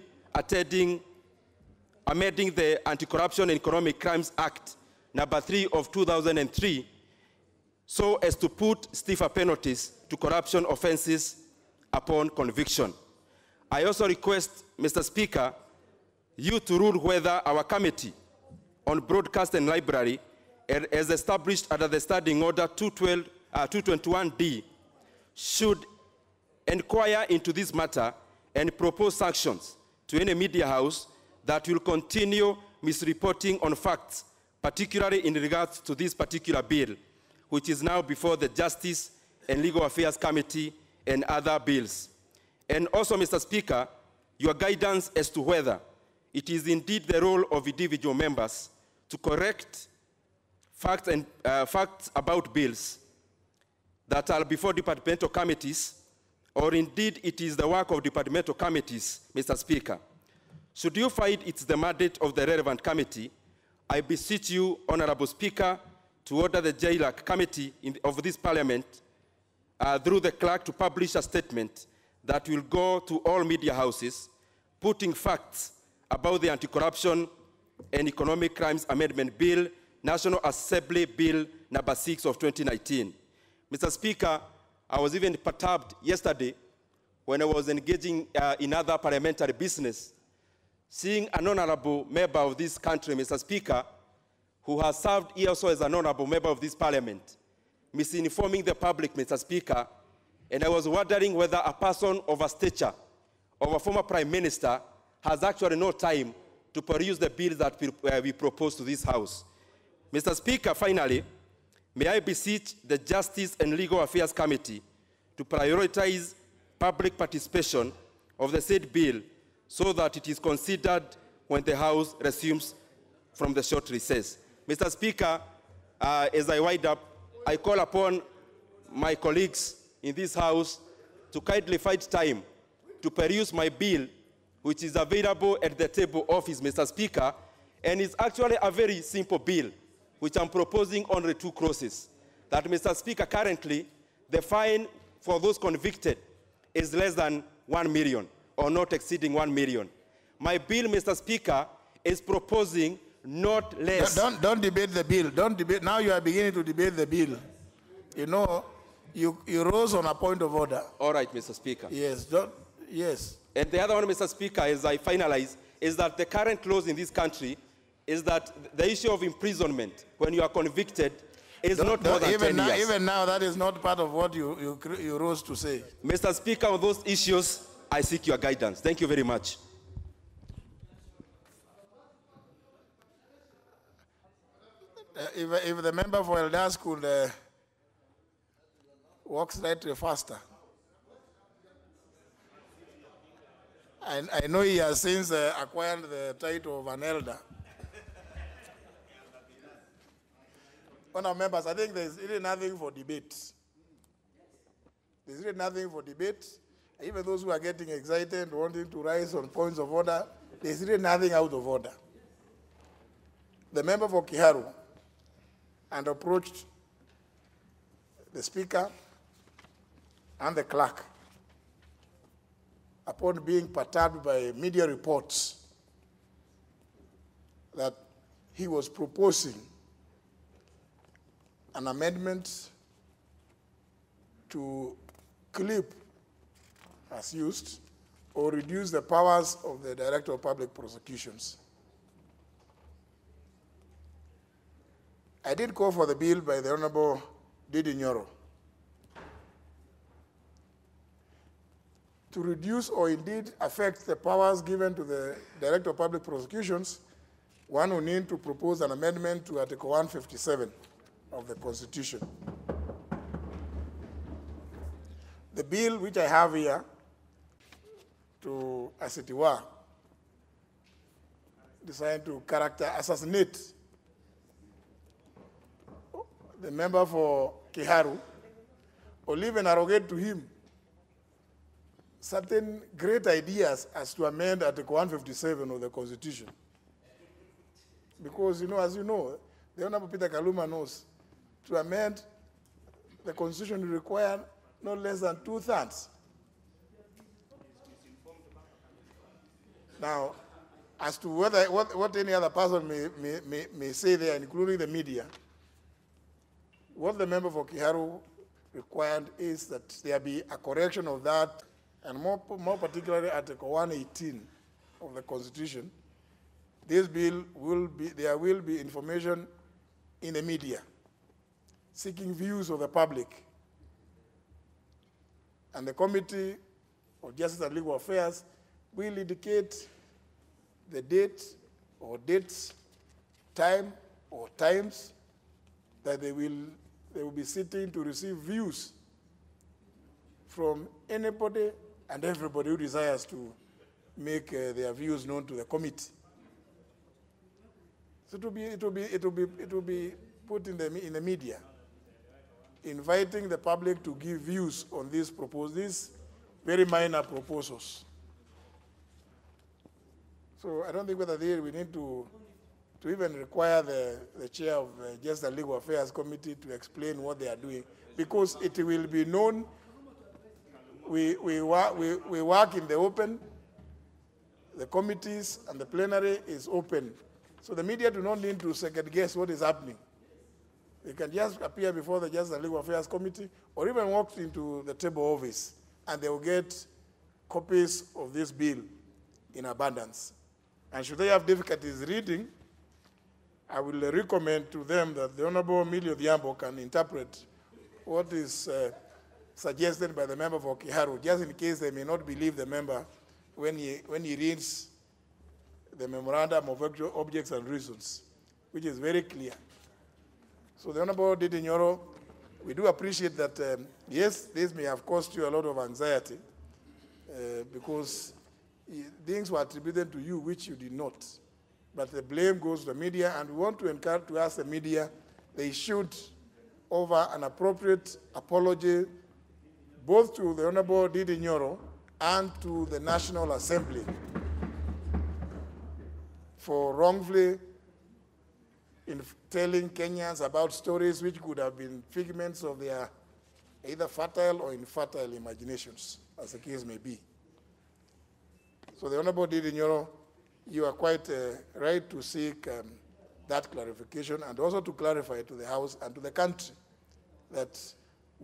amending the Anti-Corruption and Economic Crimes Act number 3 of 2003, so as to put stiffer penalties to corruption offenses upon conviction. I also request, Mr. Speaker, you to rule whether our committee on broadcast and library, as established under the Standing Order 221D, should inquire into this matter and propose sanctions to any media house that will continue misreporting on facts, particularly in regards to this particular bill, which is now before the Justice and Legal Affairs Committee and other bills. And also, Mr. Speaker, your guidance as to whether it is indeed the role of individual members to correct facts about bills that are before departmental committees, or indeed it is the work of departmental committees, Mr. Speaker. Should you find it's the mandate of the relevant committee, I beseech you, Honorable Speaker, to order the JLAC committee of this Parliament through the clerk to publish a statement that will go to all media houses, putting facts about the Anti-Corruption and Economic Crimes Amendment Bill, National Assembly Bill number 6 of 2019. Mr. Speaker, I was even perturbed yesterday when I was engaging in other parliamentary business, seeing an honorable member of this country, Mr. Speaker, who has served here also as an honorable member of this Parliament, misinforming the public, Mr. Speaker, and I was wondering whether a person of a stature of a former Prime Minister has actually no time to peruse the bills that we propose to this House. Mr. Speaker, finally, may I beseech the Justice and Legal Affairs Committee to prioritize public participation of the said bill so that it is considered when the House resumes from the short recess. Mr. Speaker, as I wind up, I call upon my colleagues in this House to kindly find time to peruse my bill, which is available at the table office, Mr. Speaker, and it's actually a very simple bill, which I'm proposing only 2 clauses. That, Mr. Speaker, currently, the fine for those convicted is less than 1 million, or not exceeding 1 million. My bill, Mr. Speaker, is proposing not less. Don't debate the bill. Don't debate. Now you are beginning to debate the bill. You know, you rose on a point of order. All right, Mr. Speaker. Yes, yes. And the other one, Mr. Speaker, as I finalize, is that the current laws in this country is that the issue of imprisonment, when you are convicted, is not more than 10 years. Even now, that is not part of what you rose to say. Mr. Speaker, on those issues, I seek your guidance. Thank you very much. If the member for Eldas could walk slightly faster. I know he has since acquired the title of an elder. Honourable members, I think there's really nothing for debate. There's really nothing for debate. Even those who are getting excited, wanting to rise on points of order, there's really nothing out of order. The member for Kiharu and approached the speaker and the clerk upon being perturbed by media reports that he was proposing an amendment to clip, as used, or reduce the powers of the Director of Public Prosecutions. I did call for the bill by the Honorable Didi Nyoro to reduce or indeed affect the powers given to the Director of Public Prosecutions. One will need to propose an amendment to Article 157 of the Constitution. The bill which I have here, to, as it were, designed to character assassinate the member for Kiharu, or even arrogate to him certain great ideas as to amend Article 157 of the Constitution. Because, you know, as you know, the Honorable Peter Kaluma knows, to amend the Constitution will require no less than 2/3. Now, as to what any other person may say there, including the media, what the member for Kiharu required is that there be a correction of that, and more particularly Article 118 of the Constitution. This bill there will be information in the media, seeking views of the public. And the Committee of Justice and Legal Affairs will indicate the date or dates, time or times that they will be sitting to receive views from anybody and everybody who desires to make their views known to the committee. So it will be put in the media, inviting the public to give views on these very minor proposals. So I don't think whether we need to even require the chair of the Justice and Legal Affairs Committee to explain what they are doing, because it will be known. We work in the open. The committees and the plenary is open. So the media do not need to second guess what is happening. They can just appear before the Justice and Legal Affairs Committee or even walk into the table office and they will get copies of this bill in abundance. And should they have difficulties reading, I will recommend to them that the Honorable Emilio Diambo can interpret what is suggested by the member for Kiharu, just in case they may not believe the member when he reads the memorandum of objects and reasons, which is very clear. So the Honorable Didi Nyoro, we do appreciate that, yes, this may have caused you a lot of anxiety because things were attributed to you which you did not. But the blame goes to the media, and we want to ask the media they should offer an appropriate apology both to the Honorable Didi Nyoro and to the National Assembly for wrongfully telling Kenyans about stories which could have been figments of their either fertile or infertile imaginations, as the case may be. So the Honorable Didi Nyoro, you are quite right to seek that clarification and also to clarify to the House and to the country that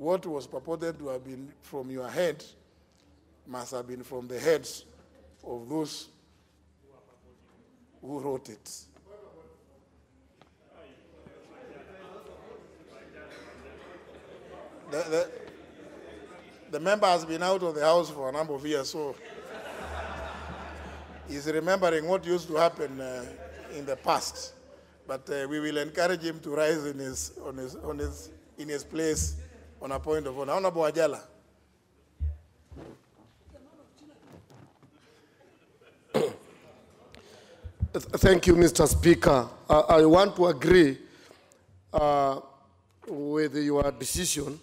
what was purported to have been from your head must have been from the heads of those who wrote it. The member has been out of the house for a number of years, so he's remembering what used to happen in the past. But we will encourage him to rise in his place on a point of honor. Honorable Ajala. Thank you, Mr. Speaker. I want to agree with your decision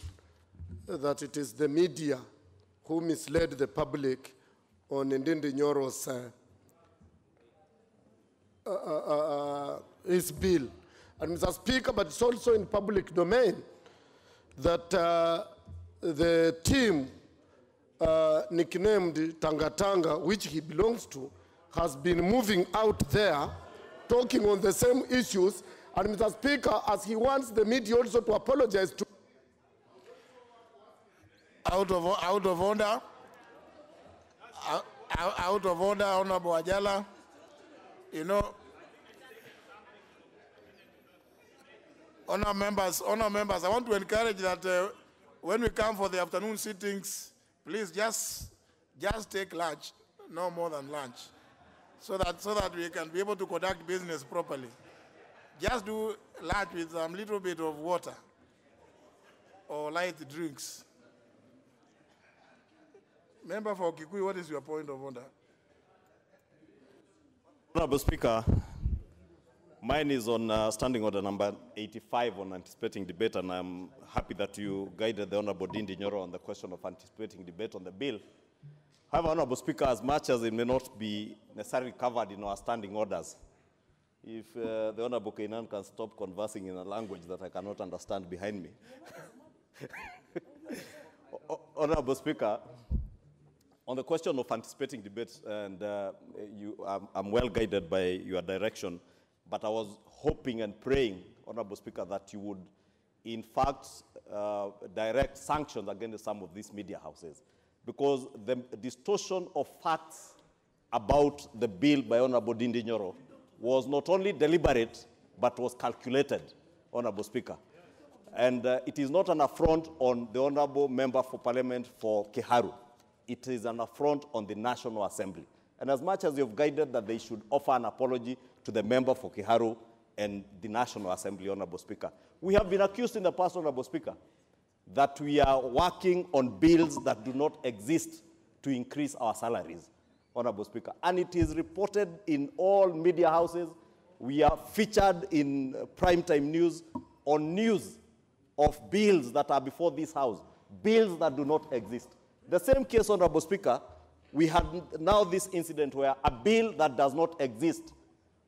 that it is the media who misled the public on Ndindi Nyoro's his bill. And Mr. Speaker, but it's also in public domain that the team nicknamed Tanga Tanga, which he belongs to, has been moving out there, talking on the same issues. And Mr. Speaker, as he wants the media also to apologize to... Out of order. Out of order, Honorable Ajala. You know, honor members, I want to encourage that when we come for the afternoon sittings, please just take lunch, no more than lunch, so that we can be able to conduct business properly. Just do lunch with a little bit of water or light drinks. Member for Kikuyu, what is your point of order? Honorable Speaker, mine is on standing order number 85 on anticipating debate, and I'm happy that you guided the Honorable Ndindi Nyoro on the question of anticipating debate on the bill. However, Honorable Speaker, as much as it may not be necessarily covered in our standing orders, if the Honorable Kainan can stop conversing in a language that I cannot understand behind me. Honorable Speaker, on the question of anticipating debates, and I'm well guided by your direction, but I was hoping and praying, Honorable Speaker, that you would, in fact, direct sanctions against some of these media houses, because the distortion of facts about the bill by Honorable Ndindi Nyoro was not only deliberate, but was calculated, Honorable Speaker. And it is not an affront on the Honorable Member for Parliament for Kiharu. It is an affront on the National Assembly. And as much as you've guided that they should offer an apology to the member for Kiharu and the National Assembly, Honorable Speaker, we have been accused in the past, Honorable Speaker, that we are working on bills that do not exist to increase our salaries, Honorable Speaker. And it is reported in all media houses. We are featured in primetime news on news of bills that are before this House, bills that do not exist. The same case, Honorable Speaker, we had now this incident where a bill that does not exist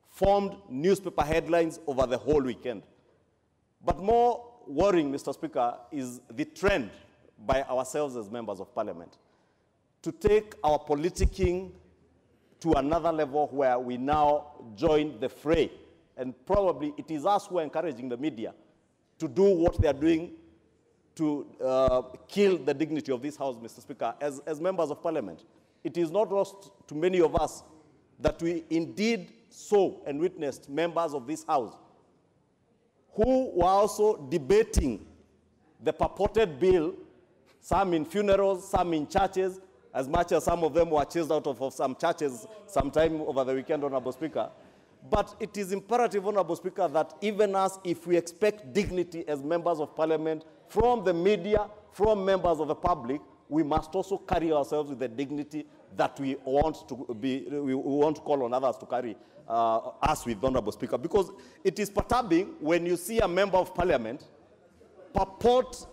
formed newspaper headlines over the whole weekend. But more worrying, Mr. Speaker, is the trend by ourselves as members of Parliament to take our politicking to another level where we now join the fray. And probably it is us who are encouraging the media to do what they are doing to kill the dignity of this House, Mr. Speaker, as members of Parliament. It is not lost to many of us that we indeed saw and witnessed members of this House who were also debating the purported bill, some in funerals, some in churches, as much as some of them were chased out of some churches sometime over the weekend, Honorable Speaker. But it is imperative, Honorable Speaker, that even us, if we expect dignity as members of Parliament, from the media, from members of the public, we must also carry ourselves with the dignity that we want to call on others to carry us with, Honorable Speaker. Because it is perturbing when you see a member of Parliament purport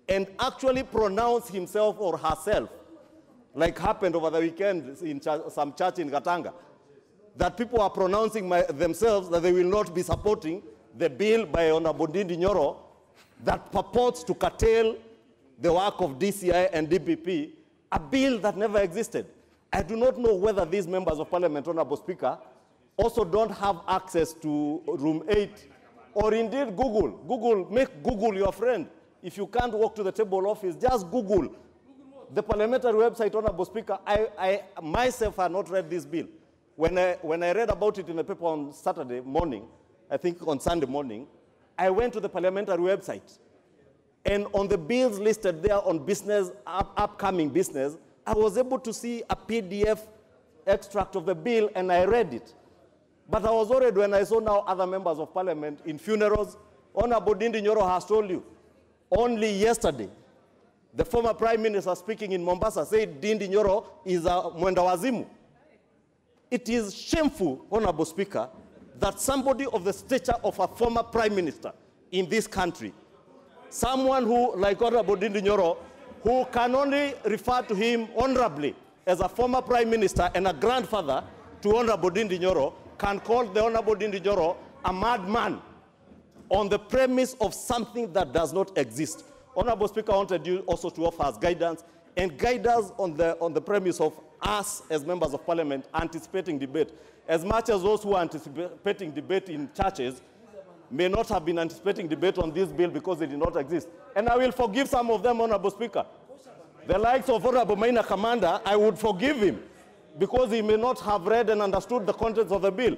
and actually pronounce himself or herself, like happened over the weekend in some church in Katanga, that people are pronouncing themselves that they will not be supporting the bill by Honorable Ndindi Nyoro that purports to curtail the work of DCI and DPP, a bill that never existed. I do not know whether these members of Parliament, Honorable Speaker, also don't have access to Room 8, or indeed Google. Make Google your friend. If you can't walk to the table office, just Google the parliamentary website, Honorable Speaker. I myself have not read this bill. When I read about it in the paper on Saturday morning, I think on Sunday morning, I went to the parliamentary website. And on the bills listed there on business, upcoming business, I was able to see a PDF extract of the bill, and I read it. But I was worried when I saw now other members of parliament in funerals. Honorable Ndindi Nyoro has told you, only yesterday, the former prime minister speaking in Mombasa said Ndindi Nyoro is a mwenda wazimu. It is shameful, Honorable Speaker, that somebody of the stature of a former prime minister in this country, someone who, like Honorable Ndindi Nyoro, who can only refer to him honorably as a former prime minister and a grandfather to Honorable Ndindi Nyoro, can call the Honorable Ndindi Nyoro a madman on the premise of something that does not exist. Honorable Speaker, I wanted you also to offer us guidance, and guide us on the premise of us as members of parliament anticipating debate. As much as those who are anticipating debate in churches may not have been anticipating debate on this bill because it did not exist. And I will forgive some of them, Honorable Speaker. The likes of Honorable Maina Kamanda, I would forgive him because he may not have read and understood the contents of the bill.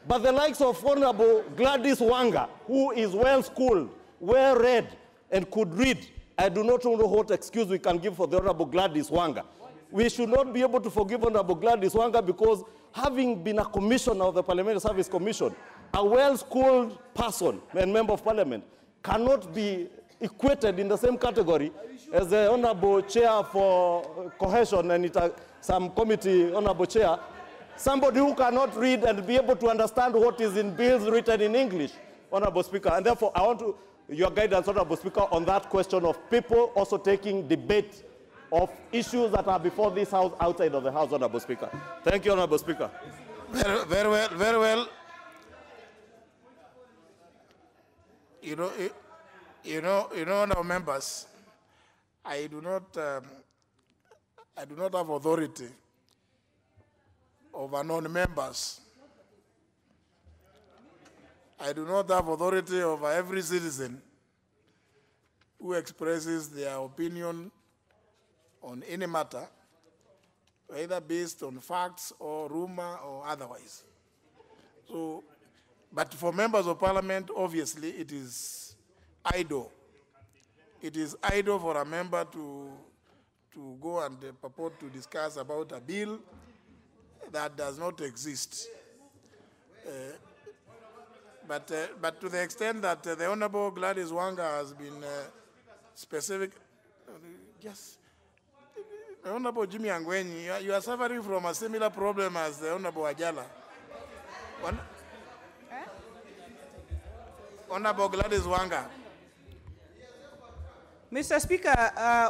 But the likes of Honorable Gladys Wanga, who is well-schooled, well-read, and could read, I do not know what excuse we can give for the Honorable Gladys Wanga. We should not be able to forgive Honorable Gladys Wanga because having been a commissioner of the Parliamentary Service Commission, a well-schooled person and member of parliament cannot be equated in the same category as the Honorable Chair for Cohesion and some committee Honorable Chair, somebody who cannot read and be able to understand what is in bills written in English, Honorable Speaker. And therefore, I want your guidance, Honorable Speaker, on that question of people also taking debate of issues that are before this House, outside of the House, Honorable Speaker. Thank you, Honorable Speaker. Very well, very well. You know, now members, I do not have authority over non-members. I do not have authority over every citizen who expresses their opinion on any matter, either based on facts or rumor or otherwise. So, but for members of parliament, obviously, it is idle. It is idle for a member to go and purport to discuss about a bill that does not exist. But to the extent that the Honorable Gladys Wanga has been specific, yes, the Honorable Jimmy Angwenyi, you are suffering from a similar problem as the Honorable Ajala. Honorable Gladys Wanga. Mr. Speaker,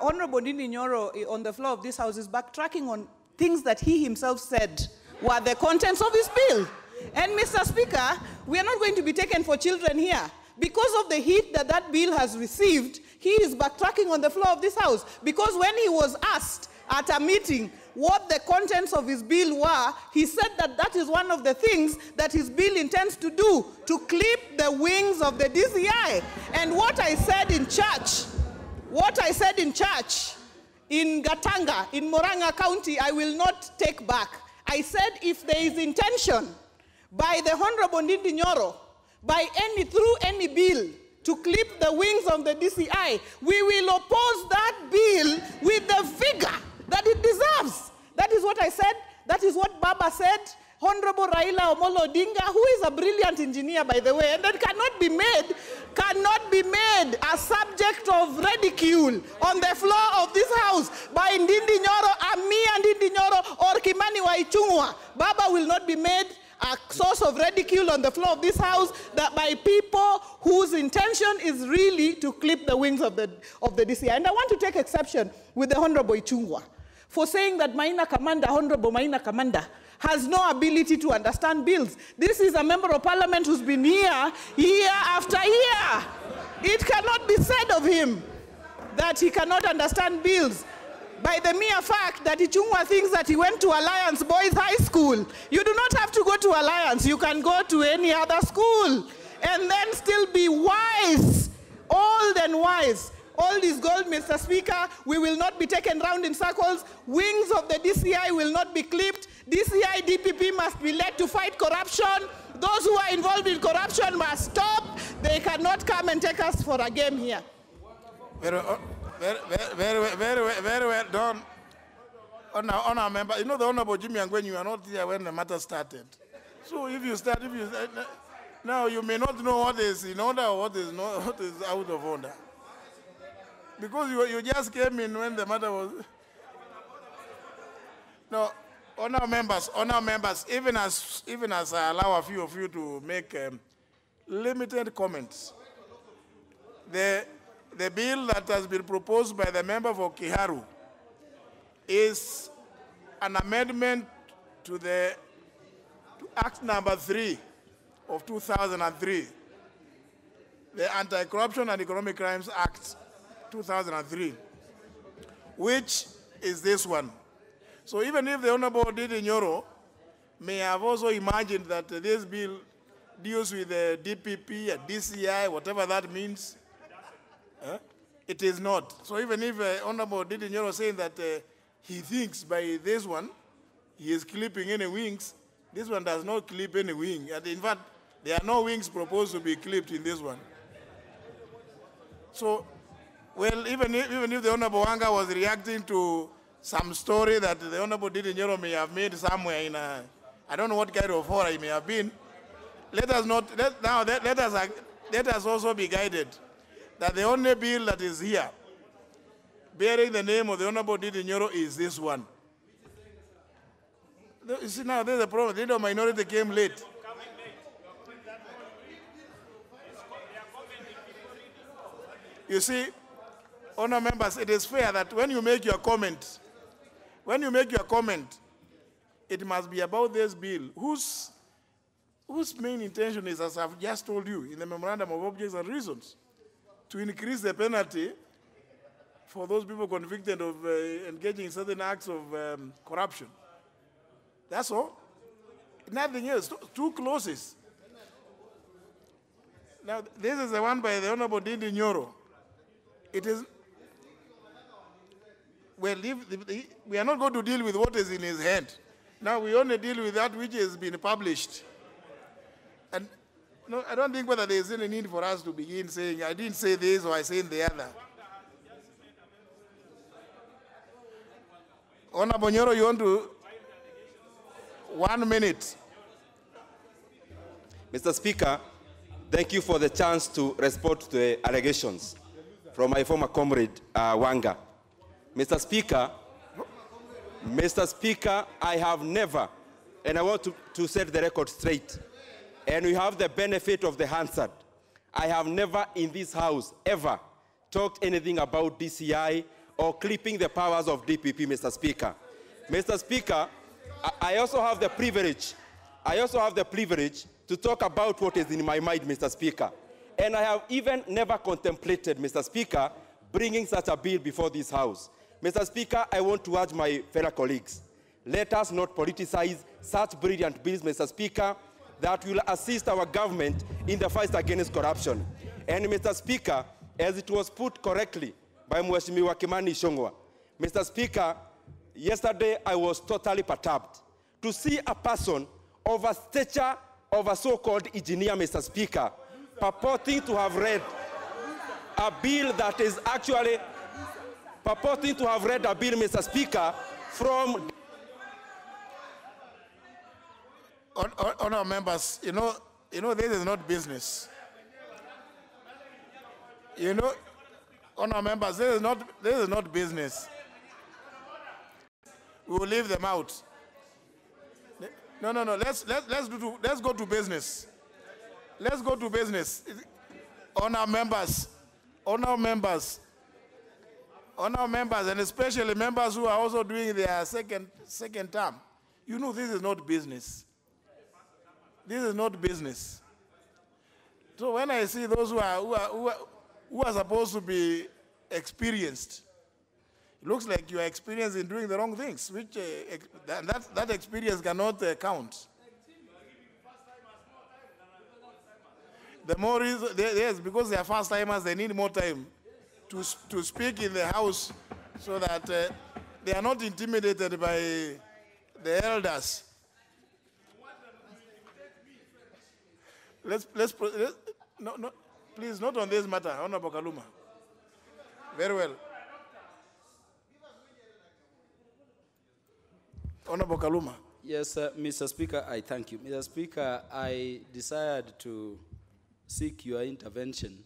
Honorable Ndindi Nyoro on the floor of this House is backtracking on things that he himself said were the contents of his bill. And Mr. Speaker, we are not going to be taken for children here. Because of the heat that that bill has received, he is backtracking on the floor of this House. Because when he was asked at a meeting what the contents of his bill were, he said that that is one of the things that his bill intends to do, to clip the wings of the DCI. And what I said in church, in Gatanga, in Murang'a County, I will not take back. I said if there is intention by the Honorable Ndindi Nyoro, through any bill, to clip the wings of the DCI, we will oppose that bill with the vigor that it deserves. That is what I said. That is what Baba said. Honorable Raila Omolo Odinga, who is a brilliant engineer, by the way, and that cannot be made a subject of ridicule on the floor of this House by Ndindi Nyoro, Amia Ndindi Nyoro, or Kimani wa Ichung'wah. Baba will not be made a source of ridicule on the floor of this House that by people whose intention is really to clip the wings of the DCI. And I want to take exception with the Honorable Ichung'wah for saying that Honorable Maina Kamanda, has no ability to understand bills. This is a member of parliament who's been here year after year. It cannot be said of him that he cannot understand bills by the mere fact that Ichung'wah thinks that he went to Alliance Boys High School. You do not have to go to Alliance. You can go to any other school and then still be wise, old and wise. All is gold, Mr. Speaker. We will not be taken round in circles. Wings of the DCI will not be clipped. DCI, DPP must be led to fight corruption. Those who are involved in corruption must stop. They cannot come and take us for a game here. Very well done. Honour member, you know the Honourable Jimmy Angwen, you are not here when the matter started. So if you start, now you may not know what is in order or what is out of order. Because you just came in when the matter was... No, honour members, even as I allow a few of you to make limited comments, the bill that has been proposed by the member for Kiharu is an amendment to Act number 3 of 2003, the Anti-Corruption and Economic Crimes Act 2003, which is this one. So even if the Honorable Didi Nyoro may have also imagined that this bill deals with the DPP and DCI, whatever that means, it is not. So even if Honorable Didi Nyoro is saying that he thinks by this one, he is clipping any wings, this one does not clip any wing. And in fact, there are no wings proposed to be clipped in this one. So, well, even if the Honorable Wanga was reacting to some story that the Honorable Didi Nyoro may have made somewhere in a, I don't know what kind of horror it may have been, let us also be guided that the only bill that is here bearing the name of the Honorable Didi Nyoro is this one. You see, now there's a problem. The leader of minority came late. You see, honour members, it is fair that when you make your comment, it must be about this bill, whose main intention is, as I've just told you, in the Memorandum of Objects and Reasons, to increase the penalty for those people convicted of engaging in certain acts of corruption. That's all. Nothing else. Two clauses. Now, this is the one by the Honorable Didi Nyoro. It is, well, we are not going to deal with what is in his head. Now, we only deal with that which has been published. And no, I don't think whether there is any need for us to begin saying, I didn't say this or I said the other. Honorable Nyoro, you want to? 1 minute. Mr. Speaker, thank you for the chance to respond to the allegations from my former comrade, Wanga. Mr. Speaker, I have never, and I want to set the record straight, and we have the benefit of the Hansard. I have never in this house ever talked anything about DCI or clipping the powers of DPP, Mr. Speaker. Mr. Speaker, I also have the privilege to talk about what is in my mind, Mr. Speaker. And I have even never contemplated, Mr. Speaker, bringing such a bill before this House. Mr. Speaker, I want to urge my fellow colleagues, let us not politicize such brilliant bills, Mr. Speaker, that will assist our government in the fight against corruption. And Mr. Speaker, as it was put correctly by Mheshimiwa Kimani Ichung'wah, Mr. Speaker, yesterday I was totally perturbed to see a person of a stature of a so-called engineer, Mr. Speaker, purporting to have read a bill that is actually purporting to have read a bill, Mr. Speaker, from... Honour members, you know, this is not business. You know, honour members, this is not business. We will leave them out. No. Let's go to business. Let's go to business. Honour members, and especially members who are also doing their second term. You know, this is not business. This is not business. So when I see those who are supposed to be experienced, it looks like you are experienced in doing the wrong things, which that experience cannot count. The more reason, yes, because they are first timers, they need more time to speak in the House so that they are not intimidated by the elders. Let's no, please, not on this matter, Honorable Kaluma. Very well. Honorable Kaluma. Yes, Mr. Speaker, I thank you. Mr. Speaker, I desired to seek your intervention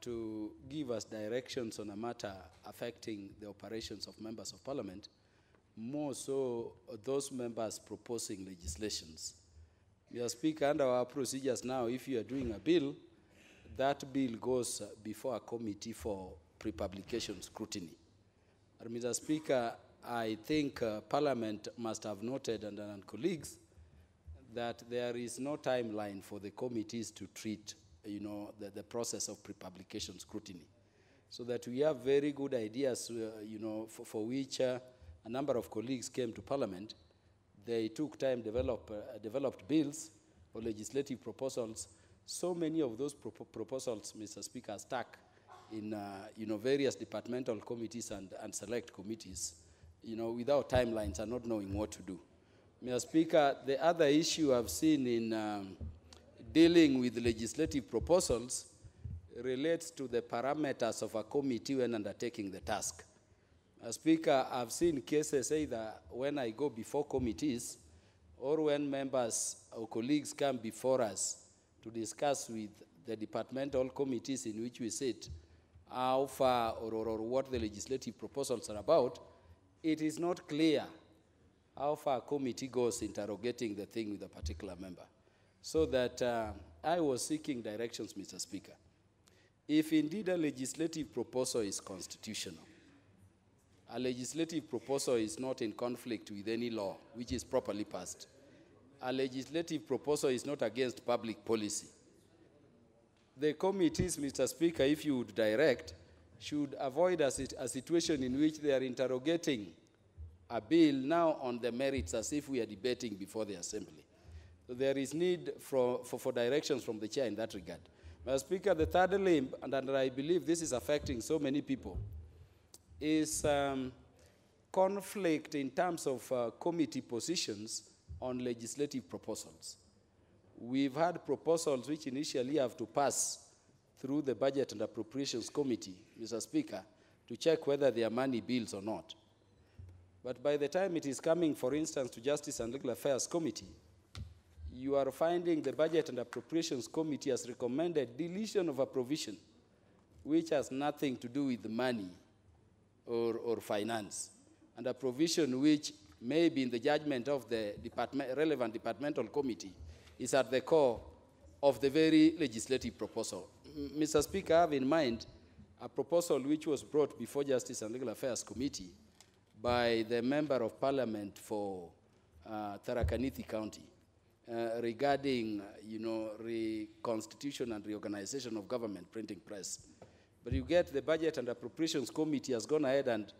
to give us directions on a matter affecting the operations of members of parliament, more so those members proposing legislations. Mr. Speaker, under our procedures now, if you are doing a bill, that bill goes before a committee for pre-publication scrutiny. And Mr. Speaker, I think Parliament must have noted, and colleagues, that there is no timeline for the committees to treat, the process of pre-publication scrutiny. So that we have very good ideas, for which a number of colleagues came to Parliament. They took time, developed bills or legislative proposals. So many of those proposals, Mr. Speaker, are stuck in, various departmental committees and select committees, without timelines and not knowing what to do. Mr. Speaker, the other issue I've seen in dealing with legislative proposals relates to the parameters of a committee when undertaking the task. Speaker, I've seen cases either when I go before committees or when members or colleagues come before us to discuss with the departmental committees in which we sit how far or what the legislative proposals are about. It is not clear how far a committee goes interrogating the thing with a particular member. So that I was seeking directions, Mr. Speaker. If indeed a legislative proposal is constitutional, a legislative proposal is not in conflict with any law which is properly passed, a legislative proposal is not against public policy, the committees, Mr. Speaker, if you would direct, should avoid a situation in which they are interrogating a bill now on the merits as if we are debating before the Assembly. So there is need for directions from the chair in that regard. Mr. Speaker, the third limb, and I believe this is affecting so many people, is conflict in terms of committee positions on legislative proposals. We've had proposals which initially have to pass through the Budget and Appropriations Committee, Mr. Speaker, to check whether they are money bills or not. But by the time it is coming, for instance, to Justice and Legal Affairs Committee, you are finding the Budget and Appropriations Committee has recommended deletion of a provision which has nothing to do with money or finance, and a provision which may be in the judgment of the relevant departmental committee is at the core of the very legislative proposal. Mr. Speaker, I have in mind a proposal which was brought before Justice and Legal Affairs Committee by the Member of Parliament for Tharaka Nithi County regarding, reconstitution and reorganization of government printing press. But you get the Budget and Appropriations Committee has gone ahead and,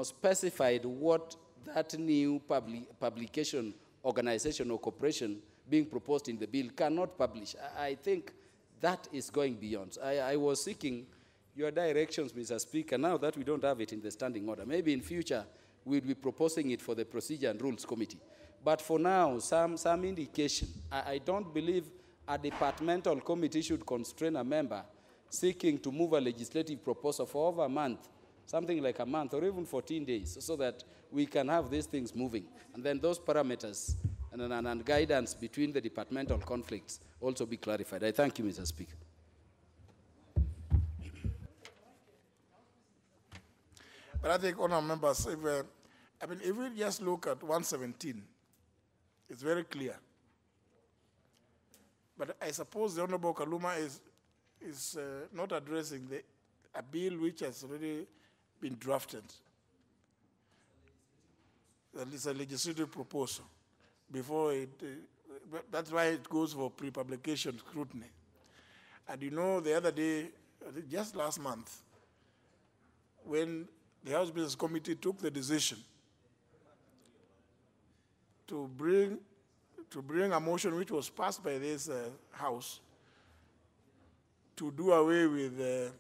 specified what that new publication, organization, or corporation being proposed in the bill cannot publish. I think that is going beyond. I was seeking your directions, Mr. Speaker, now that we don't have it in the standing order. Maybe in future we'll be proposing it for the Procedure and Rules Committee. But for now, some indication. I don't believe a departmental committee should constrain a member seeking to move a legislative proposal for over a month, something like a month or even 14 days, so that we can have these things moving. And then those parameters and guidance between the departmental conflicts also be clarified. I thank you, Mr. Speaker. But I think, honourable members, if we just look at 117, it's very clear. But I suppose the Honourable Kaluma is not addressing a bill which has already been drafted. It's a legislative proposal. Before it, that's why it goes for pre-publication scrutiny. And the other day, just last month, when the House Business Committee took the decision to bring a motion which was passed by this House to do away with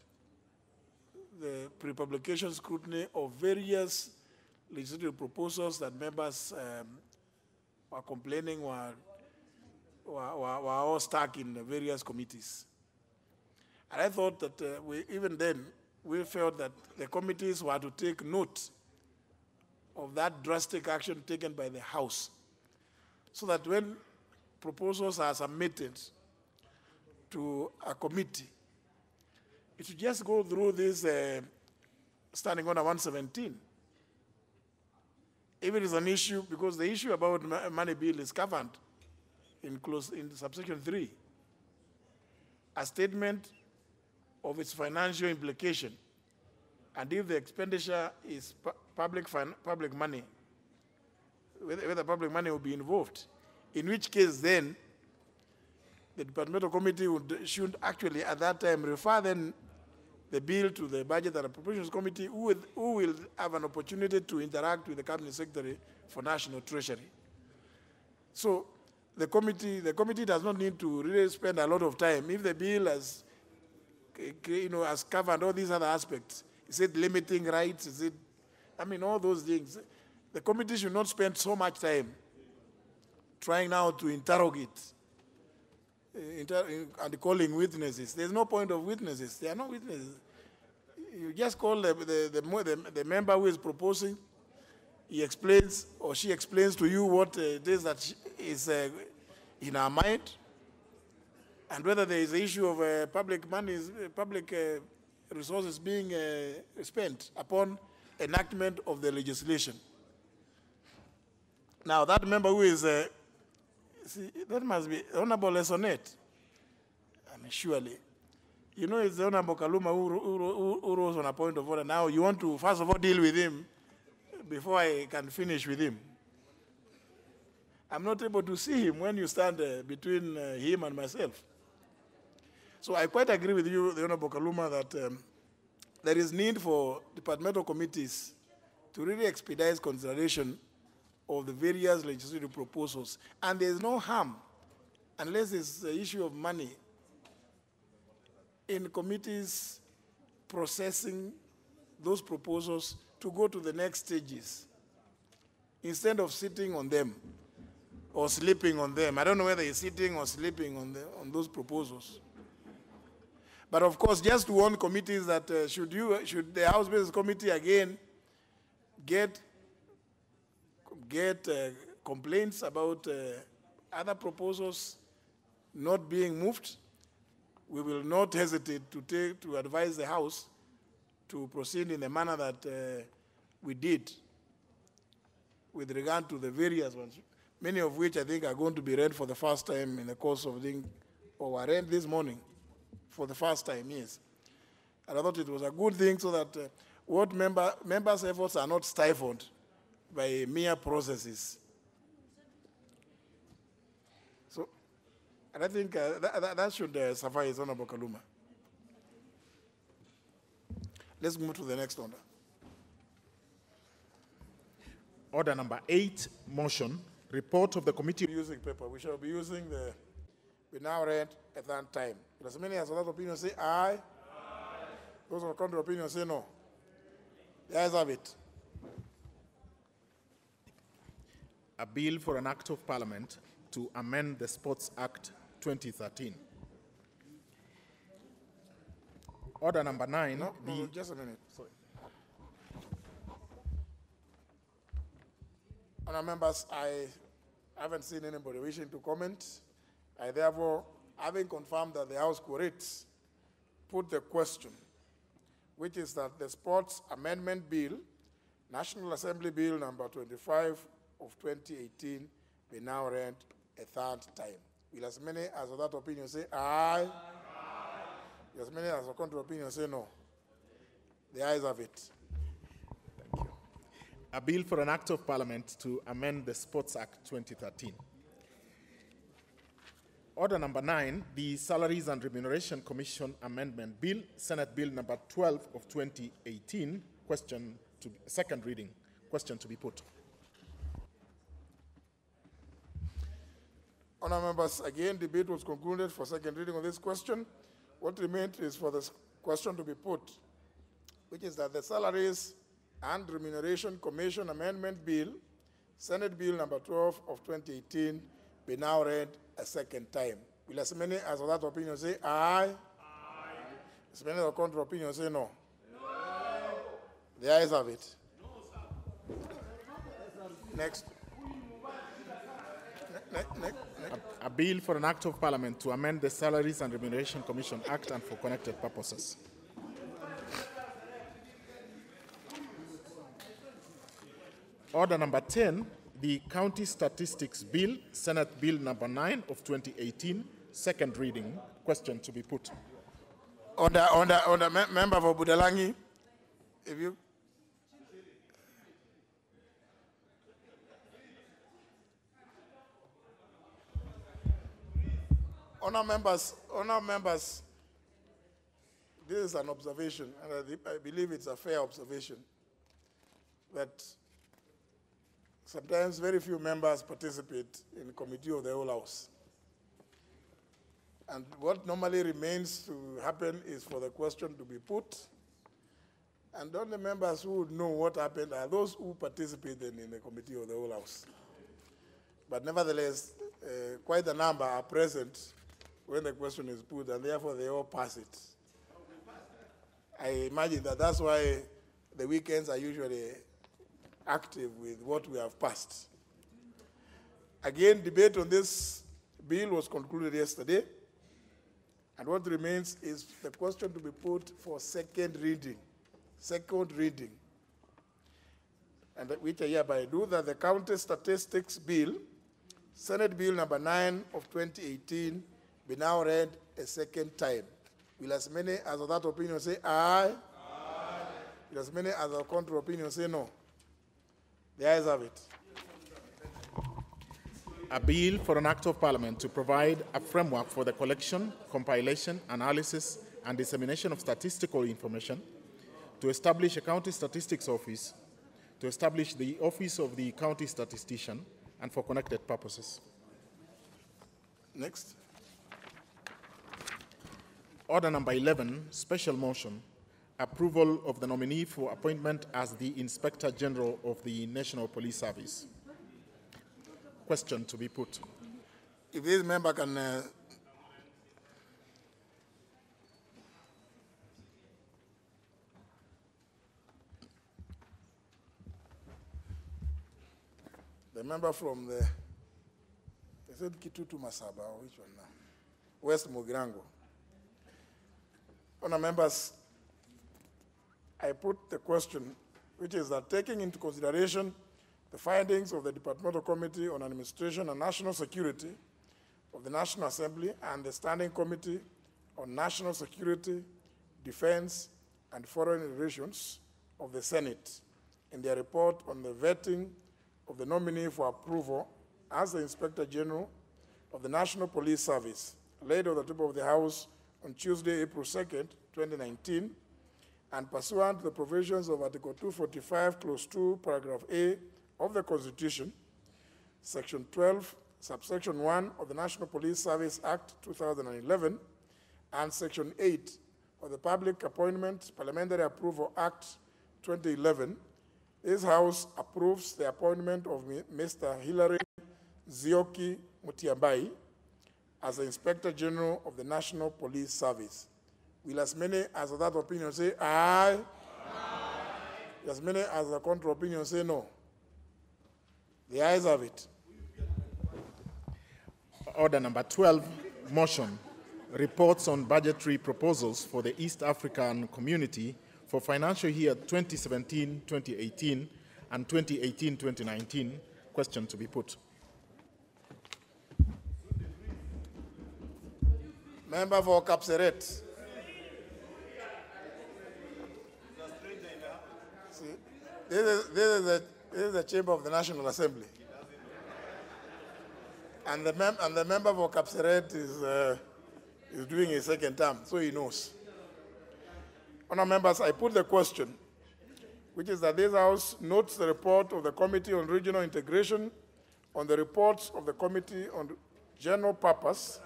the pre-publication scrutiny of various legislative proposals that members were complaining were all stuck in the various committees. And I thought that even then, we felt that the committees were to take note of that drastic action taken by the House, so that when proposals are submitted to a committee, it should just go through this Standing Order 117. If it is an issue, because the issue about money bill is covered in subsection 3, a statement of its financial implication, and if the expenditure is public money, whether public money will be involved, in which case then the departmental committee should actually at that time refer then the bill to the Budget and Appropriations Committee, who will have an opportunity to interact with the Cabinet Secretary for National Treasury. So the committee does not need to really spend a lot of time. If the bill has, has covered all these other aspects, is it limiting rights? Is it, all those things. The committee should not spend so much time trying now to interrogate and calling witnesses. There's no point of witnesses. There are no witnesses. You just call the member who is proposing. He explains or she explains to you what it is that is in our mind, and whether there is an issue of public money, public resources being spent upon enactment of the legislation. Now, that member who is that must be Honorable Lessonet. Surely. It's the Honorable Kaluma who rose on a point of order. Now, you want to, first of all, deal with him before I can finish with him. I'm not able to see him when you stand between him and myself. So I quite agree with you, the Honorable Kaluma, that there is need for departmental committees to really expedite consideration of the various legislative proposals. And there is no harm, unless it's the issue of money, in committees processing those proposals to go to the next stages, instead of sitting on them or sleeping on them. I don't know whether you're sitting or sleeping on those proposals. But of course, just to warn committees that should the House Business Committee again get complaints about other proposals not being moved, we will not hesitate to advise the House to proceed in the manner that we did with regard to the various ones, many of which I think are going to be read for the first time in the course of or were read this morning for the first time, yes. And I thought it was a good thing so that what members' efforts are not stifled by mere processes. So, and I think that should suffice, Honorable Kaluma. Let's move to the next order. Order number 8, motion, report of the committee. Using paper, we shall be using we now read at that time. As many as that opinion say aye. Aye. Those of the contrary opinion say no. The ayes have it. A bill for an act of parliament to amend the Sports Act 2013. Order number 9. No, just a minute. Sorry. Honourable members, I haven't seen anybody wishing to comment. I therefore, having confirmed that the House quorates, put the question, which is that the Sports Amendment Bill, National Assembly Bill number 25 of 2018, be now read a third time. Will as many as of that opinion say aye? Aye. Will as many as of contrary opinion say no? The ayes have it. Thank you. A bill for an act of parliament to amend the Sports Act 2013. Order number 9, the Salaries and Remuneration Commission Amendment Bill, Senate Bill number 12 of 2018, second reading. Question to be put. Honourable members, again, debate was concluded for second reading of this question. What remains is for this question to be put which is that the Salaries and Remuneration Commission Amendment Bill, Senate Bill number 12 of 2018, be now read a second time. Will as many as of that opinion say aye? Aye. As many as of contrary opinion say no? No. The ayes have it. No, sir. Next. A bill for an act of parliament to amend the Salaries and Remuneration Commission Act and for connected purposes. Order number 10, the County Statistics Bill, Senate Bill number 9 of 2018, second reading. Question to be put. Member for Budalangi, if you. Honour members, this is an observation, and I believe it's a fair observation, that sometimes very few members participate in the committee of the whole House. And what normally remains to happen is for the question to be put, and the only members who would know what happened are those who participated in the committee of the whole House. But nevertheless, quite a number are present when the question is put, and therefore they all pass it. I imagine that that's why the weekends are usually active with what we have passed. Again, debate on this bill was concluded yesterday, and what remains is the question to be put for second reading. Second reading. And which I hereby do, that the County Statistics Bill, Senate Bill number 9 of 2018, be now read a second time. Will as many as of that opinion say aye? Aye. Will as many as of contrary opinion say no? The ayes have it. A bill for an act of parliament to provide a framework for the collection, compilation, analysis, and dissemination of statistical information, to establish a county statistics office, to establish the office of the county statistician, and for connected purposes. Next. Order number 11, special motion, approval of the nominee for appointment as the Inspector General of the National Police Service. Question to be put. If this member can the member from the, is it Kitutu Masaba or which one now? West Mugirango. Honour members, I put the question, which is that taking into consideration the findings of the Departmental Committee on Administration and National Security of the National Assembly and the Standing Committee on National Security, Defense, and Foreign Relations of the Senate in their report on the vetting of the nominee for approval as the Inspector General of the National Police Service, laid on the table of the House on Tuesday, April 2nd, 2019, and pursuant to the provisions of Article 245, Clause 2, Paragraph A of the Constitution, Section 12, Subsection 1 of the National Police Service Act 2011, and Section 8 of the Public Appointment Parliamentary Approval Act 2011, this House approves the appointment of Mr. Hilary Zioki Mutiambai as the Inspector General of the National Police Service. Will as many as of that opinion say aye? Aye. As many as the contrary opinion say no? The ayes have it. Order number 12, motion, reports on budgetary proposals for the East African Community for financial year 2017-2018 and 2018-2019. Question to be put. Member for Kapseret. See, this is the chamber of the National Assembly. And the member for Kapseret is doing a second term, so he knows. Honour members, I put the question, which is that this House notes the report of the Committee on Regional Integration, on the reports of the Committee on General Purpose,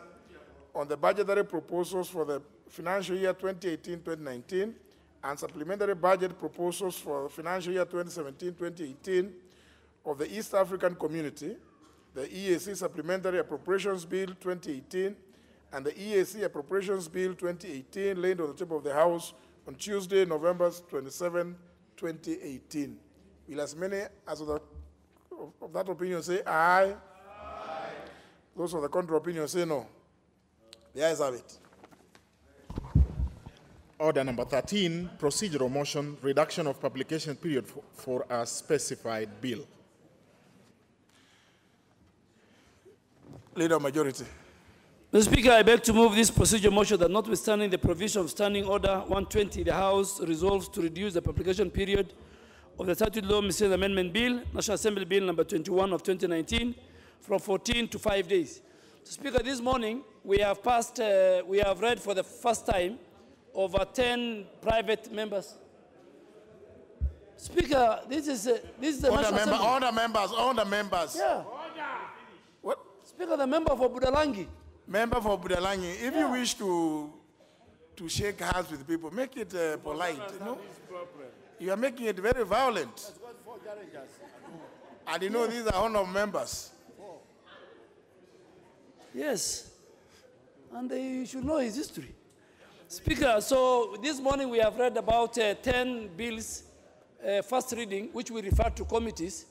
on the budgetary proposals for the financial year 2018-2019, and supplementary budget proposals for financial year 2017-2018 of the East African Community, the EAC Supplementary Appropriations Bill 2018, and the EAC Appropriations Bill 2018 laid on the table of the House on Tuesday, November 27, 2018. Will as many as of that opinion say aye? Aye. Those of the contrary opinion say no. The ayes have it. Order number 13, procedural motion, reduction of publication period for a specified bill. Leader Majority. Mr. Speaker, I beg to move this procedural motion that notwithstanding the provision of Standing Order 120, the House resolves to reduce the publication period of the Statute Law Miscellaneous Amendment Bill, National Assembly Bill number 21 of 2019, from 14 to 5 days. Mr. Speaker, this morning we have read for the first time over 10 private members. Speaker, this is the Order members. Yeah. What? Speaker, the member for Budalangi. Member for Budalangi, if you wish to shake hands with people, make it polite, you know? You are making it very violent. And you know these are honorable members. Yes, and they should know his history. Speaker, so this morning we have read about 10 bills, first reading, which we refer to committees.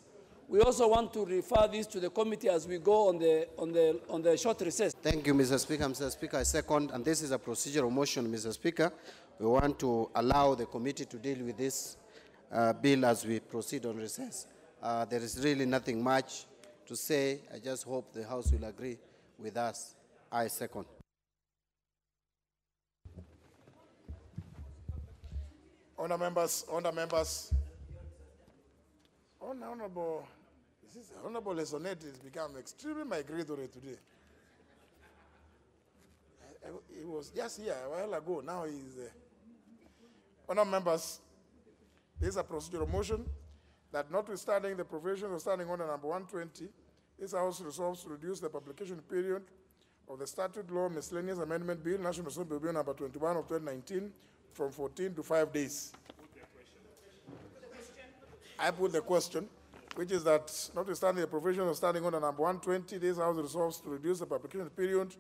We also want to refer this to the committee as we go on the short recess. Thank you, Mr. Speaker. Mr. Speaker, I second, and this is a procedural motion, Mr. Speaker. We want to allow the committee to deal with this bill as we proceed on recess. There is really nothing much to say. I just hope the House will agree with us. I second. Honourable members, Honourable Lesonet has become extremely migratory today. He was just here a while ago, now he's Honourable members, this is a procedural motion that notwithstanding the provisions of Standing Order number 120, this House resolves to reduce the publication period of the Statute Law Miscellaneous Amendment Bill, National Assembly Bill number 21 of 2019, from 14 to 5 days. I put the question, which is that notwithstanding the provisions of Standing Order number 120, this House resolves to reduce the publication period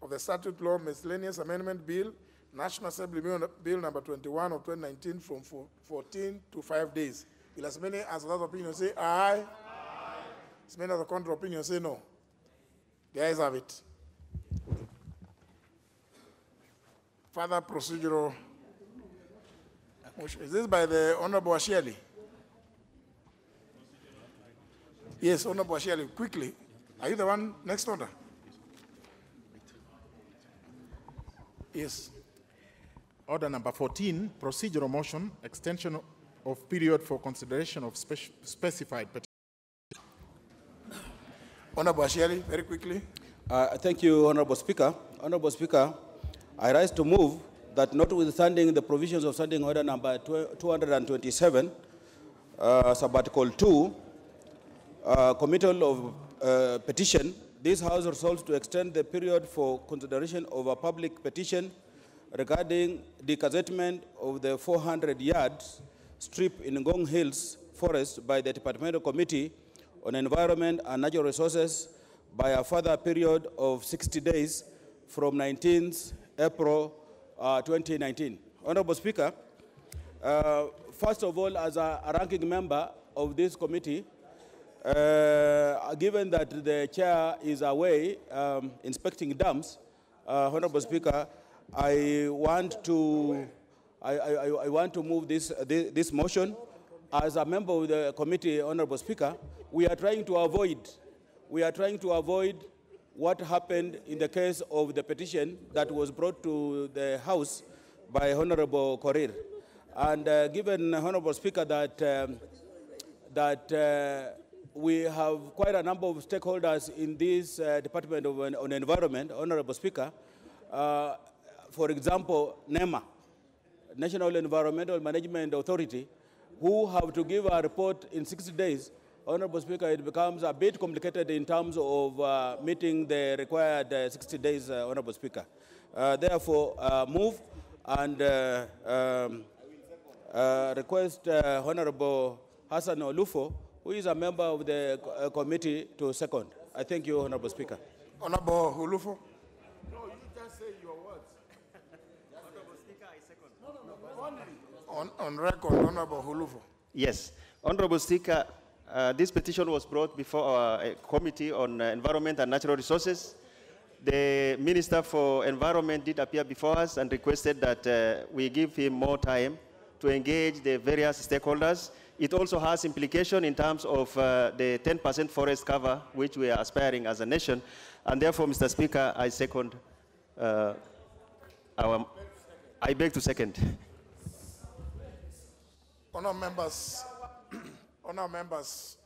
of the Statute Law Miscellaneous Amendment Bill, National Assembly Bill number 21 of 2019, from 14 to 5 days. Will as many as that opinion say aye? Aye. As many as the contrary opinion say no. The ayes have it. Further procedural motion. Is this by the Honourable Asheli? Yes, Honourable Asheli, quickly. Are you the one next order? Yes. Order number 14, procedural motion, extension of period for consideration of specified petitions. Honourable Asheli, very quickly. Thank you, Honourable Speaker. Honourable Speaker, I rise to move that notwithstanding the provisions of Standing Order number 227, Sabbatical 2, Committal of Petition, this House resolves to extend the period for consideration of a public petition regarding the gazettement of the 400-yard strip in Ngong Hills Forest by the Departmental Committee on Environment and Natural Resources by a further period of 60 days from 19th April 2019. Honorable Speaker, first of all, as a ranking member of this committee, given that the chair is away inspecting dams, Honorable Speaker, I want to move this motion. As a member of the committee, Honorable Speaker, we are trying to avoid what happened in the case of the petition that was brought to the House by Honorable Korir. And given, Honorable Speaker, that we have quite a number of stakeholders in this Department of Environment, Honorable Speaker, for example, NEMA, National Environmental Management Authority, who have to give a report in 60 days, Honorable Speaker, it becomes a bit complicated in terms of meeting the required 60 days, Honorable Speaker. Therefore, move and request Honorable Hassan Olufo, who is a member of the committee, to second. I thank you, Honorable Speaker. Honorable Olufo. No, you just say your words. Honorable Speaker, I second. On record, Honorable Olufo. Yes. Honorable Speaker, this petition was brought before our Committee on Environment and Natural Resources. The Minister for Environment did appear before us and requested that we give him more time to engage the various stakeholders. It also has implication in terms of the 10% forest cover, which we are aspiring as a nation. And therefore, Mr. Speaker, I second I beg to second. Honourable members,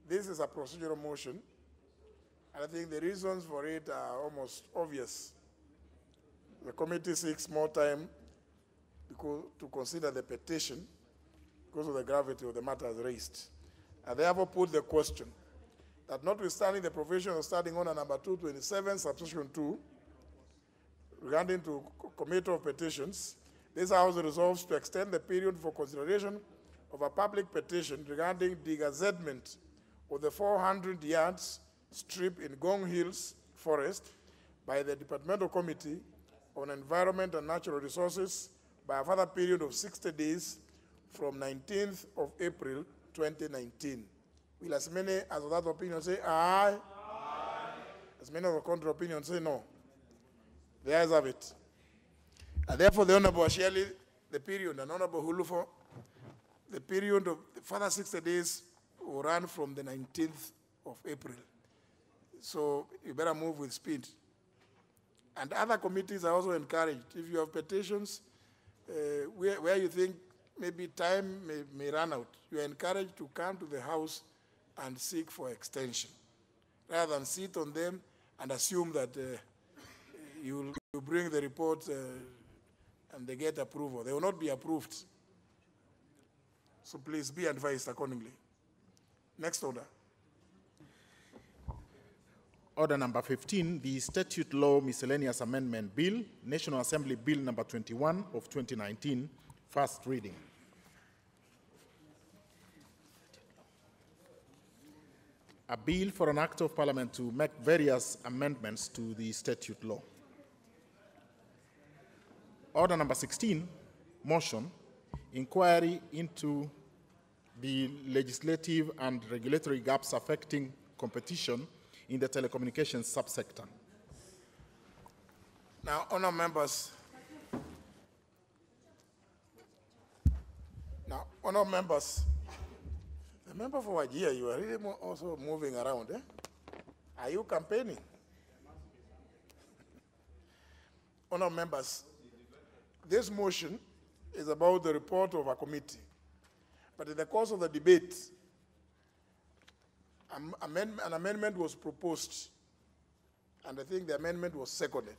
this is a procedural motion, and I think the reasons for it are almost obvious. The committee seeks more time to consider the petition because of the gravity of the matters raised. I therefore put the question that notwithstanding the provision of Standing Order number 227, subsection 2, regarding to Committee of Petitions, this House resolves to extend the period for consideration of a public petition regarding the gazettement of the 400 yards strip in Gong Hills Forest by the Departmental Committee on Environment and Natural Resources by a further period of 60 days from 19th of April 2019. Will as many as of that opinion say aye? Aye. As many of the contrary opinion say no? The ayes have it. And therefore, the Honorable Asheli, the period, and Honorable Hulufo, the period of the further 60 days will run from the 19th of April. So you better move with speed. And other committees are also encouraged. If you have petitions where you think maybe time may run out, you are encouraged to come to the House and seek for extension, rather than sit on them and assume that you bring the report and they get approval. They will not be approved. So please be advised accordingly. Next order. Order number 15, the Statute Law Miscellaneous Amendment Bill, National Assembly Bill number 21 of 2019, first reading. A bill for an act of parliament to make various amendments to the statute law. Order number 16, motion, inquiry into the legislative and regulatory gaps affecting competition in the telecommunications subsector. Now, honourable members, the member for Wajir, you are really also moving around, eh? Are you campaigning? Honourable members, this motion is about the report of a committee. But in the course of the debate, an amendment was proposed, and I think the amendment was seconded.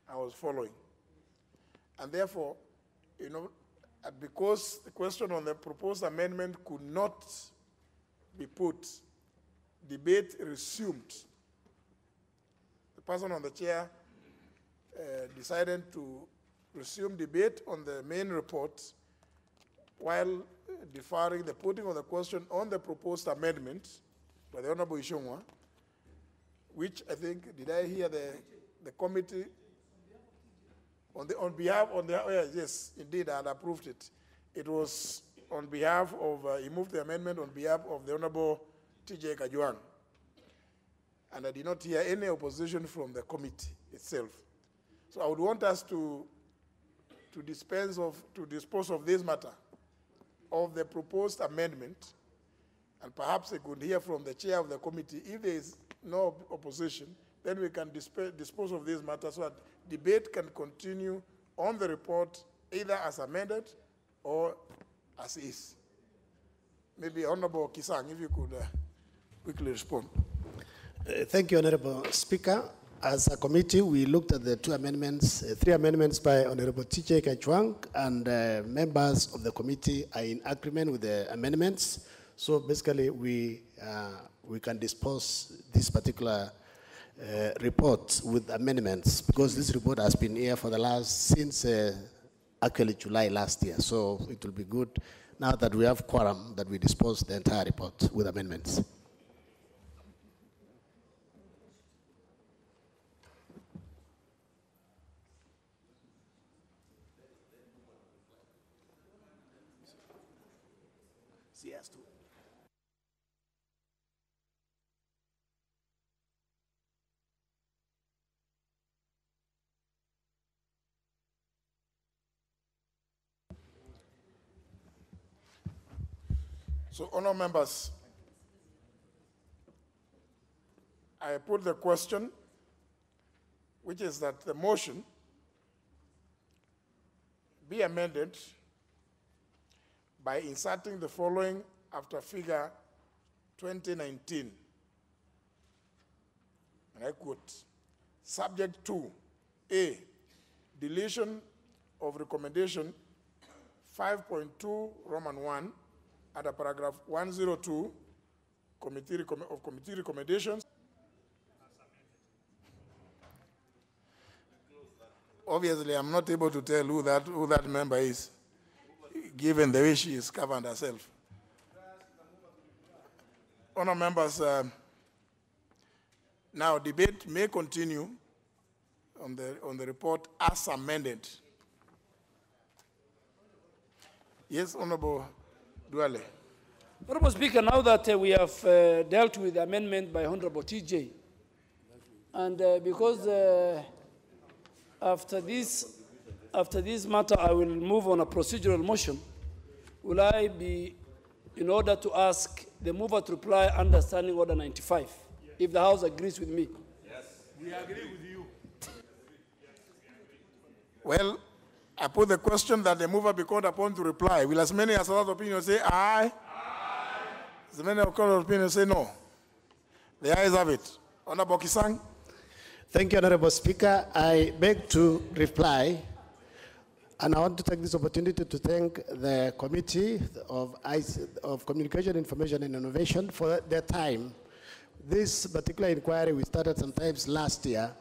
I was following. And therefore, you know, because the question on the proposed amendment could not be put, debate resumed. The person on the chair decided to resume debate on the main report while deferring the putting of the question on the proposed amendment by the Honorable Ishongwa, which I think, did I hear the committee on behalf of the, yes, indeed, I had approved it. It was on behalf of, he moved the amendment on behalf of the Honorable T.J. Kajuang. And I did not hear any opposition from the committee itself. So I would want us to dispose of this matter, of the proposed amendment, and perhaps I could hear from the chair of the committee. If there is no opposition, then we can dispose of this matter so that debate can continue on the report either as amended or as is. Maybe Honorable Kisang, if you could quickly respond. Thank you, Honorable Speaker. As a committee, we looked at the two amendments, three amendments by Honorable T.J. Kajuang, and members of the committee are in agreement with the amendments. So basically, we can dispose this particular report with amendments, because this report has been here for the since actually July last year. So it will be good now that we have quorum that we dispose the entire report with amendments. So, honourable members, I put the question, which is that the motion be amended by inserting the following after figure 2019. And I quote, subject to A, deletion of recommendation 5.2 Roman 1 under paragraph 102 committee recommendations. Obviously, I'm not able to tell who that member is, given the way she is governed herself. Honourable members, now debate may continue on the report as amended. Yes, Honourable Duale. Honourable Speaker, now that we have dealt with the amendment by Honourable TJ, and because after this matter I will move on a procedural motion, will I be in order to ask the mover to reply under Standing Order 95, if the House agrees with me? Yes, we agree with you. Well, I put the question that the mover be called upon to reply. Will as many as other opinions say aye? Aye. As many as other opinions say no? The ayes have it. Honourable Kisang. Thank you, Honourable Speaker. I beg to reply, and I want to take this opportunity to thank the Committee of Communication, Information and Innovation for their time. This particular inquiry we started sometimes last year,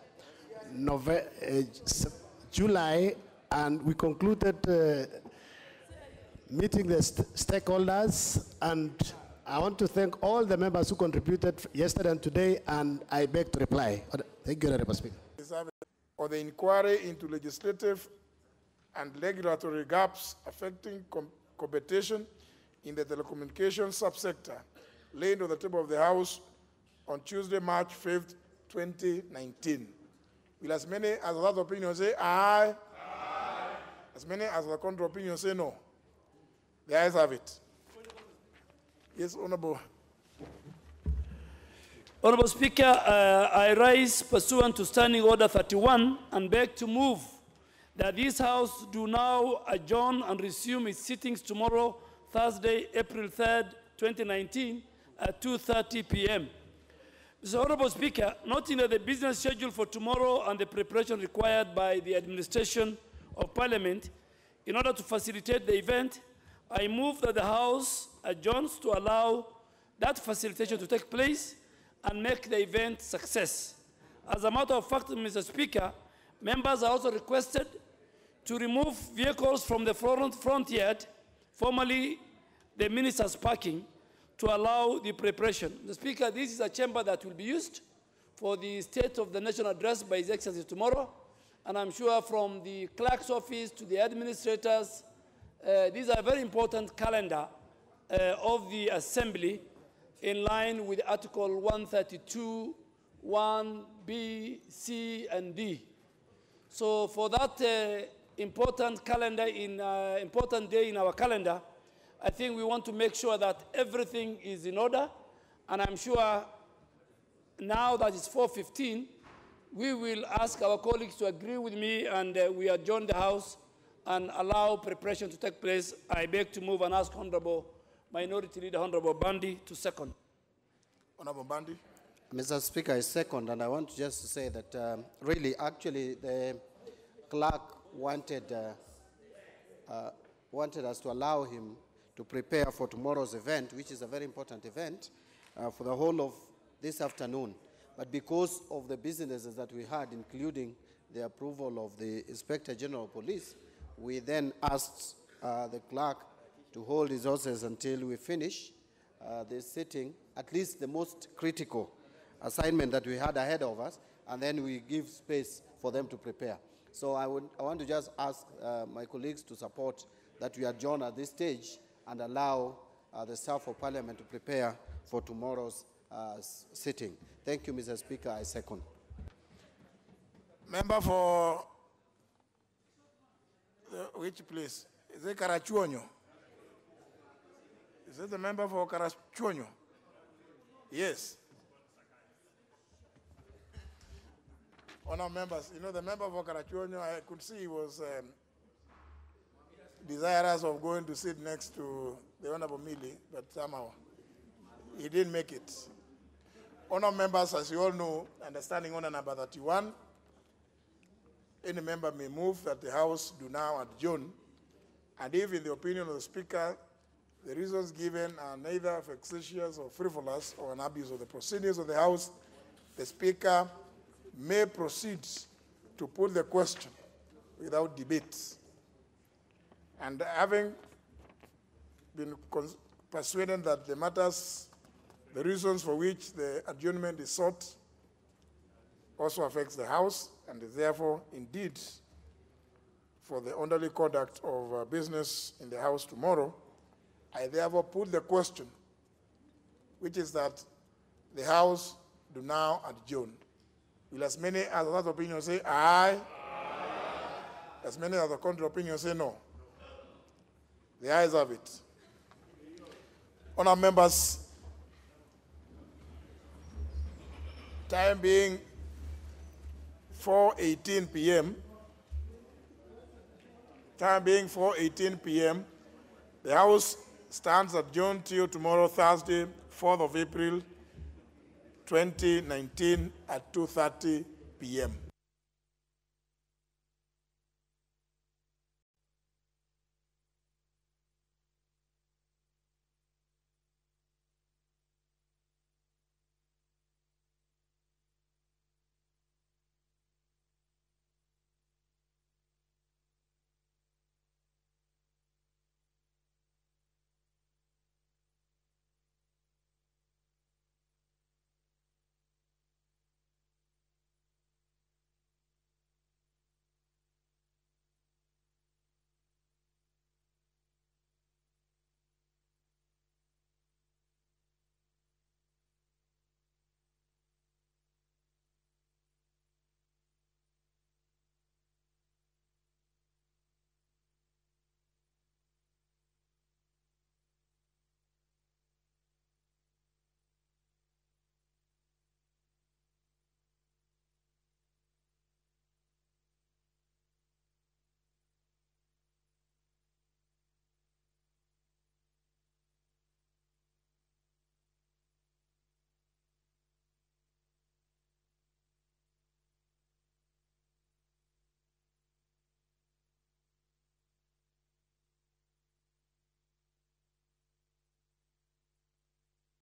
July, and we concluded meeting the stakeholders, and I want to thank all the members who contributed yesterday and today, and I beg to reply. Thank you, Honourable Speaker. Or the inquiry into legislative and regulatory gaps affecting competition in the telecommunications subsector, laid on the table of the House on Tuesday, March 5th, 2019. Will as many as that opinion say aye? Aye. As many as the contrary opinion say no? The ayes have it. Yes, Honourable. Honourable Speaker, I rise pursuant to Standing Order 31 and beg to move that this House do now adjourn and resume its sittings tomorrow, Thursday, April 3rd, 2019, at 2:30 p.m. Mr. Honourable Speaker, noting that the business schedule for tomorrow and the preparation required by the administration of Parliament in order to facilitate the event, I move that the House adjourns to allow that facilitation to take place and make the event success. As a matter of fact, Mr. Speaker, members are also requested to remove vehicles from the front yard, formerly the minister's parking, to allow the preparation. Mr. Speaker, this is a chamber that will be used for the State of the Nation address by His Excellency tomorrow, and I'm sure from the clerk's office to the administrators, these are a very important calendar of the Assembly in line with Article 132, 1B, C, and D. So for that important day in our calendar, I think we want to make sure that everything is in order, and I'm sure now that it's 4:15, we will ask our colleagues to agree with me, and we adjourn the House and allow preparation to take place. I beg to move and ask Honourable Minority Leader Honourable Bandi to second. Honourable Bandi. Mr. Speaker, I second, and I want just to say that really, actually, the clerk wanted us to allow him to prepare for tomorrow's event, which is a very important event for the whole of this afternoon. But because of the businesses that we had, including the approval of the Inspector General of Police, we then asked the clerk to hold resources until we finish the sitting, at least the most critical assignment that we had ahead of us, and then we give space for them to prepare. So I want to just ask my colleagues to support that we adjourn at this stage and allow the staff of Parliament to prepare for tomorrow's sitting. Thank you, Mr. Speaker. I second. Member for which place? Is it Karachuonyo? Is it the member for Karachuonyo? Yes. Honor members, you know, the member for Karachuonyo, I could see he was desirous of going to sit next to the Honorable Mili, but somehow he didn't make it. Honor members, as you all know, understanding order number 31, any member may move that the House do now adjourn, and if in the opinion of the Speaker, the reasons given are neither vexatious or frivolous or an abuse of the proceedings of the House, the Speaker may proceed to put the question without debate. And having been persuaded that the matters, the reasons for which the adjournment is sought also affects the House and is therefore indeed for the orderly conduct of business in the House tomorrow, I therefore put the question, which is that the House do now adjourn. Will as many as that opinion say aye? Aye. As many as the contrary opinion say no? The ayes have it. Honour members, time being 4:18 p.m., the House stands adjourned till tomorrow, Thursday, 4th of April, 2019 at 2:30 p.m.